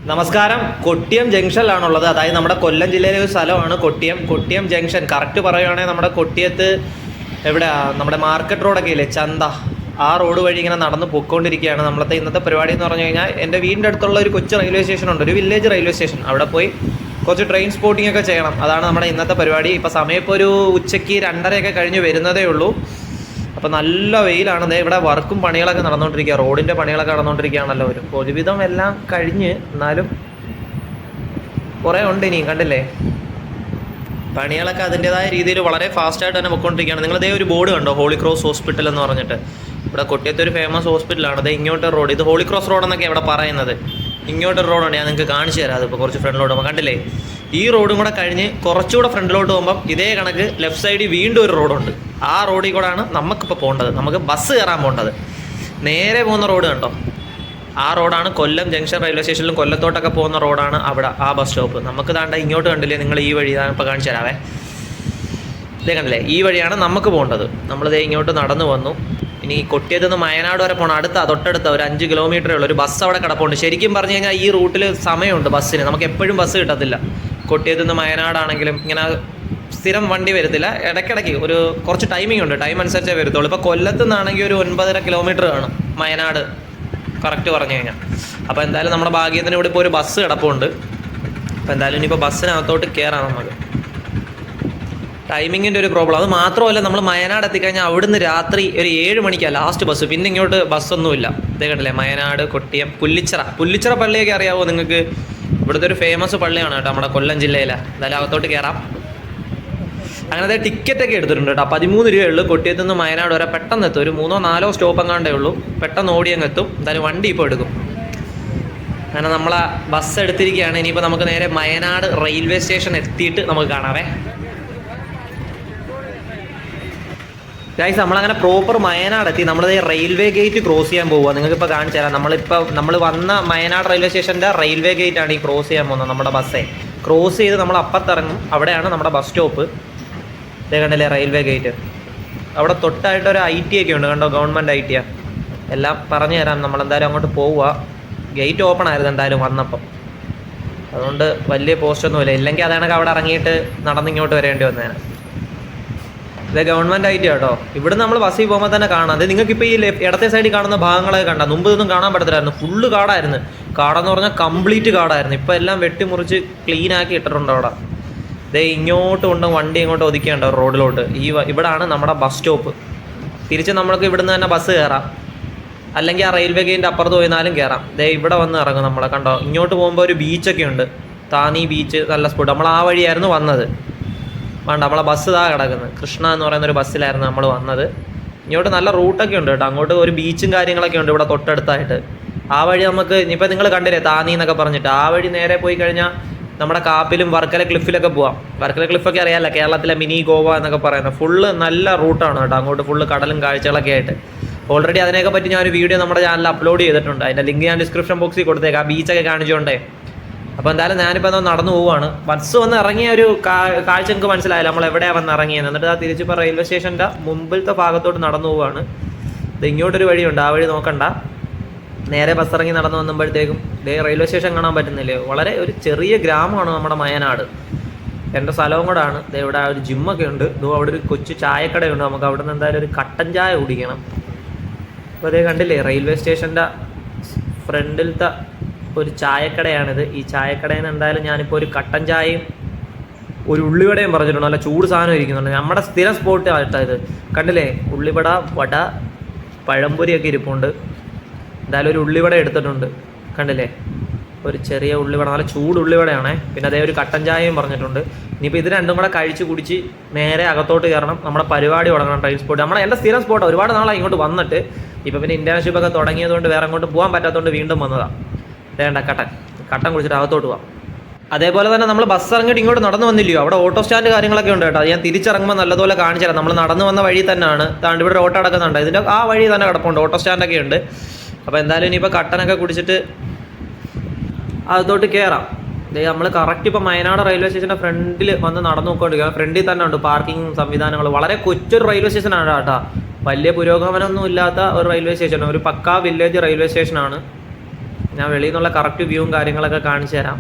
നമസ്കാരം. കൊട്ടിയം ജംഗ്ഷനിലാണുള്ളത്. അതായത് നമ്മുടെ കൊല്ലം ജില്ലയിലെ ഒരു സ്ഥലമാണ് കൊട്ടിയം ജംഗ്ഷൻ. കറക്റ്റ് പറയുകയാണെങ്കിൽ നമ്മുടെ കൊട്ടിയത്ത് എവിടെ നമ്മുടെ മാർക്കറ്റ് റോഡൊക്കെ ഇല്ലേ, ചന്ത, ആ റോഡ് വഴി ഇങ്ങനെ നടന്ന് പൊയ്ക്കൊണ്ടിരിക്കുകയാണ്. നമ്മളത്തെ ഇന്നത്തെ പരിപാടി എന്ന് പറഞ്ഞു കഴിഞ്ഞാൽ എൻ്റെ വീടിൻ്റെ അടുത്തുള്ള ഒരു കൊച്ചു റെയിൽവേ സ്റ്റേഷൻ ഉണ്ട്, ഒരു വില്ലേജ് റെയിൽവേ സ്റ്റേഷൻ. അവിടെ പോയി കുറച്ച് ട്രെയിൻ സ്പോട്ടിംഗ് ഒക്കെ ചെയ്യണം. അതാണ് നമ്മുടെ ഇന്നത്തെ പരിപാടി. ഇപ്പോൾ സമയം ഇപ്പോൾ ഒരു ഉച്ചയ്ക്ക് 2:30 കഴിഞ്ഞ് വരുന്നതേ ഉള്ളൂ. അപ്പോൾ നല്ല വെയിലാണ്. ഇവിടെ വർക്കും പണികളൊക്കെ നടന്നുകൊണ്ടിരിക്കുക, റോഡിൻ്റെ പണികളൊക്കെ നടന്നുകൊണ്ടിരിക്കുകയാണല്ലോ. ഒരുവിധം എല്ലാം കഴിഞ്ഞ്, എന്നാലും കുറേ ഉണ്ട് ഇനിയും. കണ്ടില്ലേ, പണികളൊക്കെ അതിൻ്റെതായ രീതിയിൽ വളരെ ഫാസ്റ്റായിട്ട് തന്നെ പൊയ്ക്കൊണ്ടിരിക്കുകയാണ്. നിങ്ങളിതേ ഒരു ബോർഡ് കണ്ടോ, ഹോളി ക്രോസ് ഹോസ്പിറ്റൽ എന്ന് പറഞ്ഞിട്ട്. ഇവിടെ കൊട്ടിയത്തെ ഒരു ഫേമസ് ഹോസ്പിറ്റലാണ്. ഇത് ഇങ്ങോട്ട് റോഡ്, ഇത് ഹോളി ക്രോസ് റോഡ് എന്നൊക്കെ ഇവിടെ പറയുന്നത്. ഇങ്ങോട്ടൊരു റോഡുണ്ട്, ഞാൻ നിങ്ങൾക്ക് കാണിച്ചു തരാം. അതിപ്പോൾ കുറച്ച് ഫ്രണ്ടിലോട്ട് പോകുമ്പോൾ കണ്ടില്ലേ, ഈ റോഡും കൂടെ കഴിഞ്ഞ് കുറച്ചുകൂടെ ഫ്രണ്ടിലോട്ട് പോകുമ്പം ഇതേ കണക്ക് ലെഫ്റ്റ് സൈഡിൽ വീണ്ടും ഒരു റോഡുണ്ട്. ആ റോഡിൽ കൂടെയാണ് നമുക്കിപ്പോൾ പോകേണ്ടത്. നമുക്ക് ബസ് കയറാൻ പോകേണ്ടത്. നേരെ പോകുന്ന റോഡ് കണ്ടോ, ആ റോഡാണ് കൊല്ലം ജംഗ്ഷൻ റെയിൽവേ സ്റ്റേഷനിലും കൊല്ലത്തോട്ടൊക്കെ പോകുന്ന റോഡാണ് അവിടെ ആ ബസ് സ്റ്റോപ്പ്. നമുക്ക് താണ്ട ഇങ്ങോട്ട് കണ്ടില്ലേ നിങ്ങൾ, ഈ വഴി ഇപ്പോൾ കാണിച്ചു തരാവേ. ഇതേ കണ്ടില്ലേ, ഈ വഴിയാണ് നമുക്ക് പോകേണ്ടത്. നമ്മളിതേ ഇങ്ങോട്ട് നടന്നു വന്നു. ഇനി കൊട്ടിയത്ത് നിന്ന് മയനാട് വരെ പോകണം. തൊട്ടടുത്ത ഒരു 5 കിലോമീറ്ററേ ഉള്ളൂ. ഒരു ബസ് അവിടെ കിടപ്പുണ്ട്. ശരിക്കും പറഞ്ഞു കഴിഞ്ഞാൽ ഈ റൂട്ടിൽ സമയമുണ്ട് ബസ്സിന്. നമുക്ക് എപ്പോഴും ബസ് കിട്ടത്തില്ല. കൊട്ടിയത്ത് നിന്ന് മയനാടാണെങ്കിലും ഇങ്ങനെ സ്ഥിരം വണ്ടി വരത്തില്ല. ഇടയ്ക്കിടയ്ക്ക് ഒരു കുറച്ച് ടൈമിംഗ് ഉണ്ട്, ടൈം അനുസരിച്ചേ വരത്തുള്ളൂ. ഇപ്പോൾ കൊല്ലത്ത് നിന്നാണെങ്കിൽ ഒരു 9.5 കിലോമീറ്റർ കാണും മയനാട്, കറക്റ്റ് പറഞ്ഞു കഴിഞ്ഞാൽ. അപ്പോൾ എന്തായാലും നമ്മുടെ ഭാഗ്യത്തിന് ഇവിടെ ഇപ്പോൾ ഒരു ബസ് കിടപ്പുണ്ട്. അപ്പോൾ എന്തായാലും ഇനിയിപ്പോൾ ബസ്സിനകത്തോട്ട് കയറാം നമുക്ക്. ടൈമിങ്ങിൻ്റെ ഒരു പ്രോബ്ലം. അത് മാത്രമല്ല, നമ്മൾ മയനാട് എത്തിക്കഴിഞ്ഞാൽ അവിടുന്ന് രാത്രി ഒരു 7 മണിക്കാണ് ലാസ്റ്റ് ബസ്. പിന്നെ ഇങ്ങോട്ട് ബസ്സൊന്നുമില്ല. ഇതേ കണ്ടില്ലേ, മയനാട്, കൊട്ടിയം, പുല്ലിച്ചിറ പള്ളിയൊക്കെ അറിയാവോ നിങ്ങൾക്ക്? ഇവിടുത്തെ ഒരു ഫേമസ് പള്ളിയാണ് കേട്ടോ, നമ്മുടെ കൊല്ലം ജില്ലയിലെ. എന്തായാലും അകത്തോട്ട് കയറാം. അങ്ങനത്തെ ടിക്കറ്റൊക്കെ എടുത്തിട്ടുണ്ട് കേട്ടോ. 13 രൂപയുള്ളൂ. കൊട്ടിയത്ത് നിന്ന് മയനാട് വരെ പെട്ടെന്ന് എത്തും. ഒരു 3-4 സ്റ്റോപ്പ് എങ്ങാണ്ടേ ഉള്ളൂ. പെട്ടെന്ന് ഓടിയങ്ങ് എത്തും. എന്തായാലും വണ്ടി ഇപ്പോൾ എടുക്കും. അങ്ങനെ നമ്മളെ ബസ് എടുത്തിരിക്കുകയാണ്. ഇനിയിപ്പോൾ നമുക്ക് നേരെ മയനാട് റെയിൽവേ സ്റ്റേഷൻ എത്തിയിട്ട് നമുക്ക് കാണാവേ. ഗൈസ്, നമ്മളങ്ങനെ പ്രോപ്പർ മയനാട് എത്തി. നമ്മളത് റെയിൽവേ ഗേറ്റ് ക്രോസ് ചെയ്യാൻ പോവുക. നിങ്ങൾക്കിപ്പോൾ കാണിച്ചു തരാം. നമ്മൾ വന്ന മയനാട് റെയിൽവേ സ്റ്റേഷൻ്റെ റെയിൽവേ ഗേറ്റാണ് ഈ ക്രോസ് ചെയ്യാൻ പോകുന്നത്. നമ്മുടെ ബസ്സേ ക്രോസ് ചെയ്ത് നമ്മൾ അപ്പത്തിറങ്ങും. അവിടെയാണ് നമ്മുടെ ബസ് സ്റ്റോപ്പ്. ഇതേ കണ്ടില്ലേ, റെയിൽവേ ഗേറ്റ്. അവിടെ തൊട്ടായിട്ടൊരു IT ഒക്കെ ഉണ്ട് കണ്ടോ, ഗവൺമെൻറ് IT. എല്ലാം പറഞ്ഞു തരാം. നമ്മളെന്തായാലും അങ്ങോട്ട് പോവുക. ഗേറ്റ് ഓപ്പൺ ആയിരുന്നു എന്തായാലും വന്നപ്പം, അതുകൊണ്ട് വലിയ പോസ്റ്റൊന്നുമില്ല. ഇല്ലെങ്കിൽ അതാണെങ്കിൽ അവിടെ ഇറങ്ങിയിട്ട് നടന്നിങ്ങോട്ട് വരേണ്ടി വന്നേനെ. ഇത് ഗവൺമെൻറ് IT കേട്ടോ. ഇവിടെ നമ്മൾ ബസ്സിൽ പോകുമ്പോൾ തന്നെ കാണാം. അത് നിങ്ങൾക്കിപ്പോൾ ഈ ഇടത്തെ സൈഡിൽ കാണുന്ന ഭാഗങ്ങളൊക്കെ കണ്ടാൽ, മുമ്പ് ഇതൊന്നും കാണാൻ പറ്റത്തില്ലായിരുന്നു. ഫുള്ള് കാടായിരുന്നു. കാടെന്ന് പറഞ്ഞാൽ കംപ്ലീറ്റ് കാടായിരുന്നു. ഇപ്പോൾ എല്ലാം വെട്ടിമുറിച്ച് ക്ലീനാക്കി ഇട്ടിട്ടുണ്ട് അവിടെ. ഇതേ ഇങ്ങോട്ട് കൊണ്ട് വണ്ടി ഇങ്ങോട്ട് ഒതുക്കിയുണ്ടോ റോഡിലോട്ട്. ഇവിടാണ് നമ്മുടെ ബസ് സ്റ്റോപ്പ്. തിരിച്ച് നമ്മൾക്ക് ഇവിടുന്ന് തന്നെ ബസ് കയറാം, അല്ലെങ്കിൽ ആ റെയിൽവേ ഗേറ്റിൻ്റെ അപ്പുറത്ത് പോയിരുന്നാലും കയറാം. ദേ ഇവിടെ വന്ന് ഇറങ്ങും നമ്മളെ. കണ്ടോ, ഇങ്ങോട്ട് പോകുമ്പോൾ ഒരു ബീച്ചൊക്കെ ഉണ്ട്, താനി ബീച്ച്, നല്ല സ്പോട്ട്. നമ്മൾ ആ വഴിയായിരുന്നു വന്നത്. വേണ്ട, നമ്മളെ ബസ് ഇതാ കിടക്കുന്നത്. കൃഷ്ണ എന്ന് പറയുന്നൊരു ബസ്സിലായിരുന്നു നമ്മൾ വന്നത്. ഇങ്ങോട്ട് നല്ല റൂട്ടൊക്കെ ഉണ്ട് കേട്ടോ. അങ്ങോട്ട് ഒരു ബീച്ചും കാര്യങ്ങളൊക്കെ ഉണ്ട് ഇവിടെ തൊട്ടടുത്തായിട്ട്. ആ വഴി നമുക്ക് ഇനിയിപ്പോൾ നിങ്ങൾ കണ്ടില്ലേ, താനി എന്നൊക്കെ പറഞ്ഞിട്ട്, ആ വഴി നേരെ പോയി കഴിഞ്ഞാൽ നമ്മുടെ കാപ്പിലും വർക്കല ക്ലിഫിലൊക്കെ പോവാം. വർക്കല ക്ലിഫൊക്കെ അറിയാമല്ലോ, കേരളത്തിലെ മിനി ഗോവ എന്നൊക്കെ പറയുന്നത്. ഫുള്ള് നല്ല റൂട്ടാണ് കേട്ടോ. അങ്ങോട്ട് ഫുള്ള് കടലും കാഴ്ചകളൊക്കെ ആയിട്ട്. ഓൾറെഡി അതിനെയൊക്കെ പറ്റി ഞാനൊരു വീഡിയോ നമ്മുടെ ചാനലിൽ അപ്ലോഡ് ചെയ്തിട്ടുണ്ട്. അതിൻ്റെ ലിങ്ക് ഞാൻ ഡിസ്ക്രിപ്ഷൻ ബോക്സിൽ കൊടുത്തേക്കാം, ആ ബീച്ചൊക്കെ കാണിച്ചുകൊണ്ടേ. അപ്പോൾ എന്തായാലും ഞാനിപ്പോൾ അത് നടന്നു പോവുകയാണ്. ബസ് വന്ന് ഇറങ്ങിയ ഒരു കാഴ്ച നിങ്ങൾക്ക് മനസ്സിലായില്ല, നമ്മൾ എവിടെയാണ് വന്ന് ഇറങ്ങിയത്. എന്നിട്ട് ആ തിരിച്ചിപ്പോൾ റെയിൽവേ സ്റ്റേഷൻ്റെ മുമ്പിലത്തെ ഭാഗത്തോട്ട് നടന്നു പോവുകയാണ്. ഇത് ഇങ്ങോട്ടൊരു വഴിയുണ്ട്, ആ വഴി നോക്കണ്ട. നേരെ ബസ് ഇറങ്ങി നടന്നു വന്നപ്പോഴത്തേക്കും റെയിൽവേ സ്റ്റേഷൻ കാണാൻ പറ്റുന്നില്ലേ. വളരെ ഒരു ചെറിയ ഗ്രാമമാണ് നമ്മുടെ മയനാട്. എൻ്റെ സ്ഥലവും കൂടാണ്. ഇവിടെ ഒരു ജിമ്മൊക്കെ ഉണ്ട്. അവിടെ ഒരു കൊച്ചു ചായക്കടയുണ്ട്. നമുക്ക് അവിടെ നിന്ന് എന്തായാലും ഒരു കട്ടൻ ചായ കുടിക്കണം. അപ്പോൾ അതേ കണ്ടില്ലേ, റെയിൽവേ സ്റ്റേഷൻ്റെ ഫ്രണ്ടിലത്തെ ഒരു ചായക്കടയാണിത്. ഈ ചായക്കടയിൽ നിന്ന് എന്തായാലും ഞാനിപ്പോൾ ഒരു കട്ടൻ ചായയും ഒരു ഉള്ളിവടയും പറഞ്ഞിട്ടുണ്ട്. നല്ല ചൂട് സാധനം ഇരിക്കുന്നുണ്ട്. നമ്മുടെ സ്ഥിരം സ്പോട്ട് ആയിട്ടാണ് ഇത്. കണ്ടില്ലേ, ഉള്ളിവട, വട, പഴംപൊരിയൊക്കെ ഇരിപ്പുണ്ട്. എന്തായാലും ഒരു ഉള്ളിവട എടുത്തിട്ടുണ്ട്. കണ്ടില്ലേ, ഒരു ചെറിയ ഉള്ളിവട, നല്ല ചൂട് ഉള്ളിവടയാണേ. പിന്നെ അതേ ഒരു കട്ടൻ ചായയും പറഞ്ഞിട്ടുണ്ട്. ഇനിയിപ്പോൾ ഇത് രണ്ടും കൂടെ കഴിച്ച് കുടിച്ച് നേരെ അകത്തോട്ട് കയറണം. നമ്മുടെ പരിപാടി തുടങ്ങണം. ട്രെയിൻ സ്പോട്ട് എൻ്റെ സ്ഥിരം സ്പോട്ട്. ഒരുപാട് നാളായി ഇങ്ങോട്ട് വന്നിട്ട്. ഇപ്പോൾ പിന്നെ ഇൻറ്റേൺഷിപ്പൊക്കെ തുടങ്ങിയതുകൊണ്ട് വേറെ അങ്ങോട്ട് പോകാൻ പറ്റാത്തതുകൊണ്ട് വീണ്ടും വന്നതാണ്. വേണ്ട, കട്ടൻ കുടിച്ചിട്ട് അകത്തോട്ട് പോവാം. അതേപോലെ തന്നെ നമ്മൾ ബസ് ഇറങ്ങിയിട്ട് ഇങ്ങോട്ട് നടന്നു വന്നില്ലയോ, അവിടെ ഓട്ടോ സ്റ്റാൻഡ് കാര്യങ്ങളൊക്കെ ഉണ്ട് കേട്ടോ. ഞാൻ തിരിച്ചിറങ്ങുമ്പോൾ നല്ലതുപോലെ കാണിച്ചു തരാം. നമ്മൾ നടന്നു വന്ന വഴി തന്നെയാണ്. താണ്ട് ഇവിടെ ഓട്ടോ അടക്കുന്നുണ്ട്. ഇതിൻ്റെ ആ വഴി തന്നെ കിടപ്പുണ്ട്, ഓട്ടോ സ്റ്റാൻഡൊക്കെ ഉണ്ട്. അപ്പോൾ എന്തായാലും ഇനിയിപ്പോൾ കട്ടനൊക്കെ കുടിച്ചിട്ട് അകത്തോട്ട് കയറാം. നമ്മൾ കറക്റ്റ് ഇപ്പോൾ മയനാട് റെയിൽവേ സ്റ്റേഷൻ്റെ ഫ്രണ്ടിൽ വന്ന് നടന്നു നോക്കിക്കൊണ്ടിരിക്കുക. ഫ്രണ്ടിൽ തന്നെ ഉണ്ട് പാർക്കിംഗ് സംവിധാനങ്ങൾ. വളരെ കൊച്ചൊരു റെയിൽവേ സ്റ്റേഷനാണ് കേട്ടോ. വലിയ പുരോഗമനമൊന്നും ഇല്ലാത്ത ഒരു റെയിൽവേ സ്റ്റേഷൻ, ഒരു പക്കാ വില്ലേജ് റെയിൽവേ സ്റ്റേഷനാണ്. ഞാൻ വെളിയിൽ നിന്നുള്ള കറക്റ്റ് വ്യൂവും കാര്യങ്ങളൊക്കെ കാണിച്ചു തരാം.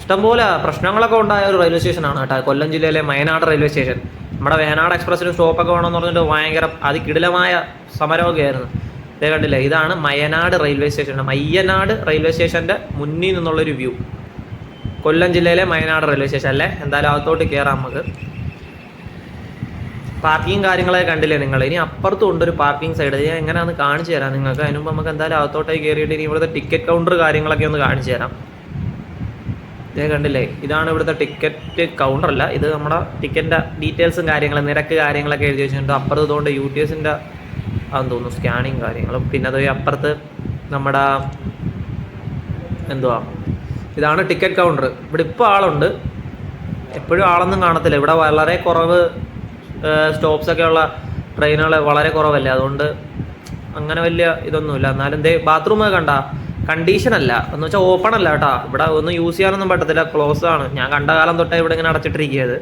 ഇഷ്ടംപോലെ പ്രശ്നങ്ങളൊക്കെ ഉണ്ടായ ഒരു റെയിൽവേ സ്റ്റേഷനാണ് കേട്ടോ കൊല്ലം ജില്ലയിലെ മയനാട് റെയിൽവേ സ്റ്റേഷൻ. നമ്മുടെ വേനാട് എക്സ്പ്രസ്സിന് സ്റ്റോപ്പൊക്കെ വേണമെന്ന് പറഞ്ഞിട്ട് ഭയങ്കര അതികിടിലമായ സമരമൊക്കെ ആയിരുന്നു. ഇതേ കണ്ടില്ലേ, ഇതാണ് Mayanad railway station. Mayyanad railway സ്റ്റേഷൻ്റെ മുന്നിൽ നിന്നുള്ളൊരു വ്യൂ. കൊല്ലം ജില്ലയിലെ മയനാട് റെയിൽവേ സ്റ്റേഷൻ അല്ലേ. എന്തായാലും അകത്തോട്ട് കയറാം നമുക്ക്. പാർക്കിങ് കാര്യങ്ങളൊക്കെ കണ്ടില്ലേ നിങ്ങൾ. ഇനി അപ്പുറത്തും ഉണ്ടൊരു പാർക്കിംഗ് സൈഡ്. ഞാൻ എങ്ങനെയാണെന്ന് കാണിച്ചു തരാം നിങ്ങൾക്ക്. അതിന് മുമ്പ് നമുക്ക് എന്തായാലും അകത്തോട്ടേക്ക് കയറിയിട്ട് ഇനി ഇവിടുത്തെ ടിക്കറ്റ് കൗണ്ടർ കാര്യങ്ങളൊക്കെ ഒന്ന് കാണിച്ചു തരാം. ഇതേ കണ്ടില്ലേ, ഇതാണ് ഇവിടുത്തെ ടിക്കറ്റ് കൗണ്ടർ. അല്ല, ഇത് നമ്മുടെ ടിക്കറ്റിൻ്റെ ഡീറ്റെയിൽസും കാര്യങ്ങളും നിരക്ക് കാര്യങ്ങളൊക്കെ എഴുതി വെച്ചിട്ടുണ്ട്. അപ്പുറത്ത് ഇതുകൊണ്ട് UTSൻ്റെ അതെന്ന് തോന്നുന്നു സ്കാനിങ് കാര്യങ്ങളും. പിന്നെ അത് അപ്പുറത്ത് നമ്മുടെ എന്തുവാ, ഇതാണ് ടിക്കറ്റ് കൗണ്ടർ. ഇവിടെ ഇപ്പോൾ ആളുണ്ട്, എപ്പോഴും ആളൊന്നും കാണത്തില്ല. ഇവിടെ വളരെ കുറവ് സ്റ്റോപ്സൊക്കെ ഉള്ള ട്രെയിനുകൾ വളരെ കുറവല്ലേ, അതുകൊണ്ട് അങ്ങനെ വലിയ ഇതൊന്നുമില്ല. എന്നാലും എന്തേ ബാത്റൂമൊക്കെ കണ്ട കണ്ടീഷൻ അല്ല എന്ന് വെച്ചാൽ ഓപ്പൺ അല്ല കേട്ടോ. ഇവിടെ ഒന്നും യൂസ് ചെയ്യാനൊന്നും പറ്റത്തില്ല, ക്ലോസ് ആണ്. ഞാൻ കണ്ട കാലം തൊട്ടേ ഇവിടെ ഇങ്ങനെ അടച്ചിട്ടിരിക്കുന്നത്.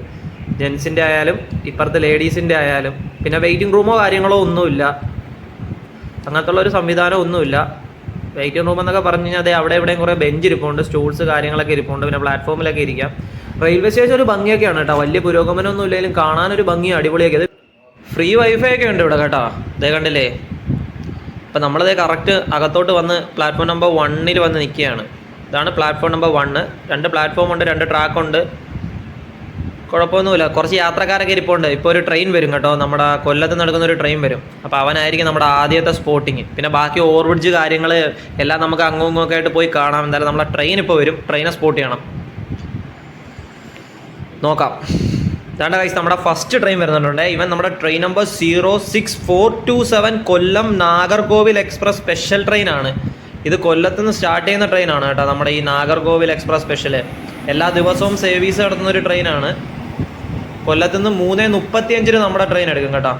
ജെൻസിൻ്റെ ആയാലും ഇപ്പുറത്തെ ലേഡീസിൻ്റെ ആയാലും. പിന്നെ വെയിറ്റിംഗ് റൂമോ കാര്യങ്ങളോ ഒന്നുമില്ല, അങ്ങനത്തെ ഉള്ളൊരു സംവിധാനം ഒന്നുമില്ല. വെയിറ്റിംഗ് റൂം എന്നൊക്കെ പറഞ്ഞു കഴിഞ്ഞാൽ അതെ അവിടെ എവിടെയും കുറേ ബെഞ്ച് ഇരിപ്പുണ്ട്, സ്റ്റൂൾസ് കാര്യങ്ങളൊക്കെ ഇരിപ്പുണ്ട്. പിന്നെ പ്ലാറ്റ്ഫോമിലൊക്കെ ഇരിക്കാം. റെയിൽവേ സ്റ്റേഷൻ ഒരു ഭംഗിയൊക്കെയാണ് കേട്ടോ. വലിയ പുരോഗമനമൊന്നും ഇല്ലെങ്കിലും കാണാനൊരു ഭംഗി അടിപൊളിയൊക്കെ. അത് ഫ്രീ വൈഫൈ ഒക്കെ ഉണ്ട് ഇവിടെ കേട്ടോ. ഇതേ കണ്ടില്ലേ, ഇപ്പം നമ്മളതേ കറക്റ്റ് അകത്തോട്ട് വന്ന് പ്ലാറ്റ്ഫോം നമ്പർ 1 വന്ന് നിൽക്കുകയാണ്. ഇതാണ് പ്ലാറ്റ്ഫോം നമ്പർ 1. 2 പ്ലാറ്റ്ഫോം ഉണ്ട്, 2 ട്രാക്കുണ്ട്. കുഴപ്പമൊന്നുമില്ല. കുറച്ച് യാത്രക്കാരൊക്കെ ഇരിപ്പുണ്ട്. ഇപ്പോൾ ഒരു ട്രെയിൻ വരും കേട്ടോ, നമ്മുടെ കൊല്ലത്ത് നടക്കുന്ന ഒരു ട്രെയിൻ വരും. അപ്പോൾ അവനായിരിക്കും നമ്മുടെ ആദ്യത്തെ സ്പോട്ടിങ്. പിന്നെ ബാക്കി ഓവർബ്രിഡ്ജ് കാര്യങ്ങൾ എല്ലാം നമുക്ക് അങ്ങും ഇങ്ങൊക്കെ ആയിട്ട് പോയി കാണാം. എന്തായാലും നമ്മളെ ട്രെയിൻ ഇപ്പോൾ വരും, ട്രെയിനെ സ്പോട്ട് ചെയ്യണം. നോക്കാം. ഇതാണ്ട് ഗൈസ് നമ്മുടെ ഫസ്റ്റ് ട്രെയിൻ വരുന്നുണ്ട്. ഇവൻ നമ്മുടെ ട്രെയിൻ നമ്പർ 06427 കൊല്ലം നാഗർകോവിൽ എക്സ്പ്രസ് സ്പെഷ്യൽ ട്രെയിനാണ്. ഇത് കൊല്ലത്ത് നിന്ന് സ്റ്റാർട്ട് ചെയ്യുന്ന ട്രെയിനാണ് കേട്ടോ. നമ്മുടെ ഈ നാഗർകോവിൽ എക്സ്പ്രസ് സ്പെഷ്യൽ എല്ലാ ദിവസവും സർവീസ് നടത്തുന്ന ഒരു ട്രെയിനാണ്. കൊല്ലത്ത് നിന്ന് 3:35 നമ്മുടെ ട്രെയിൻ എടുക്കും കേട്ടോ.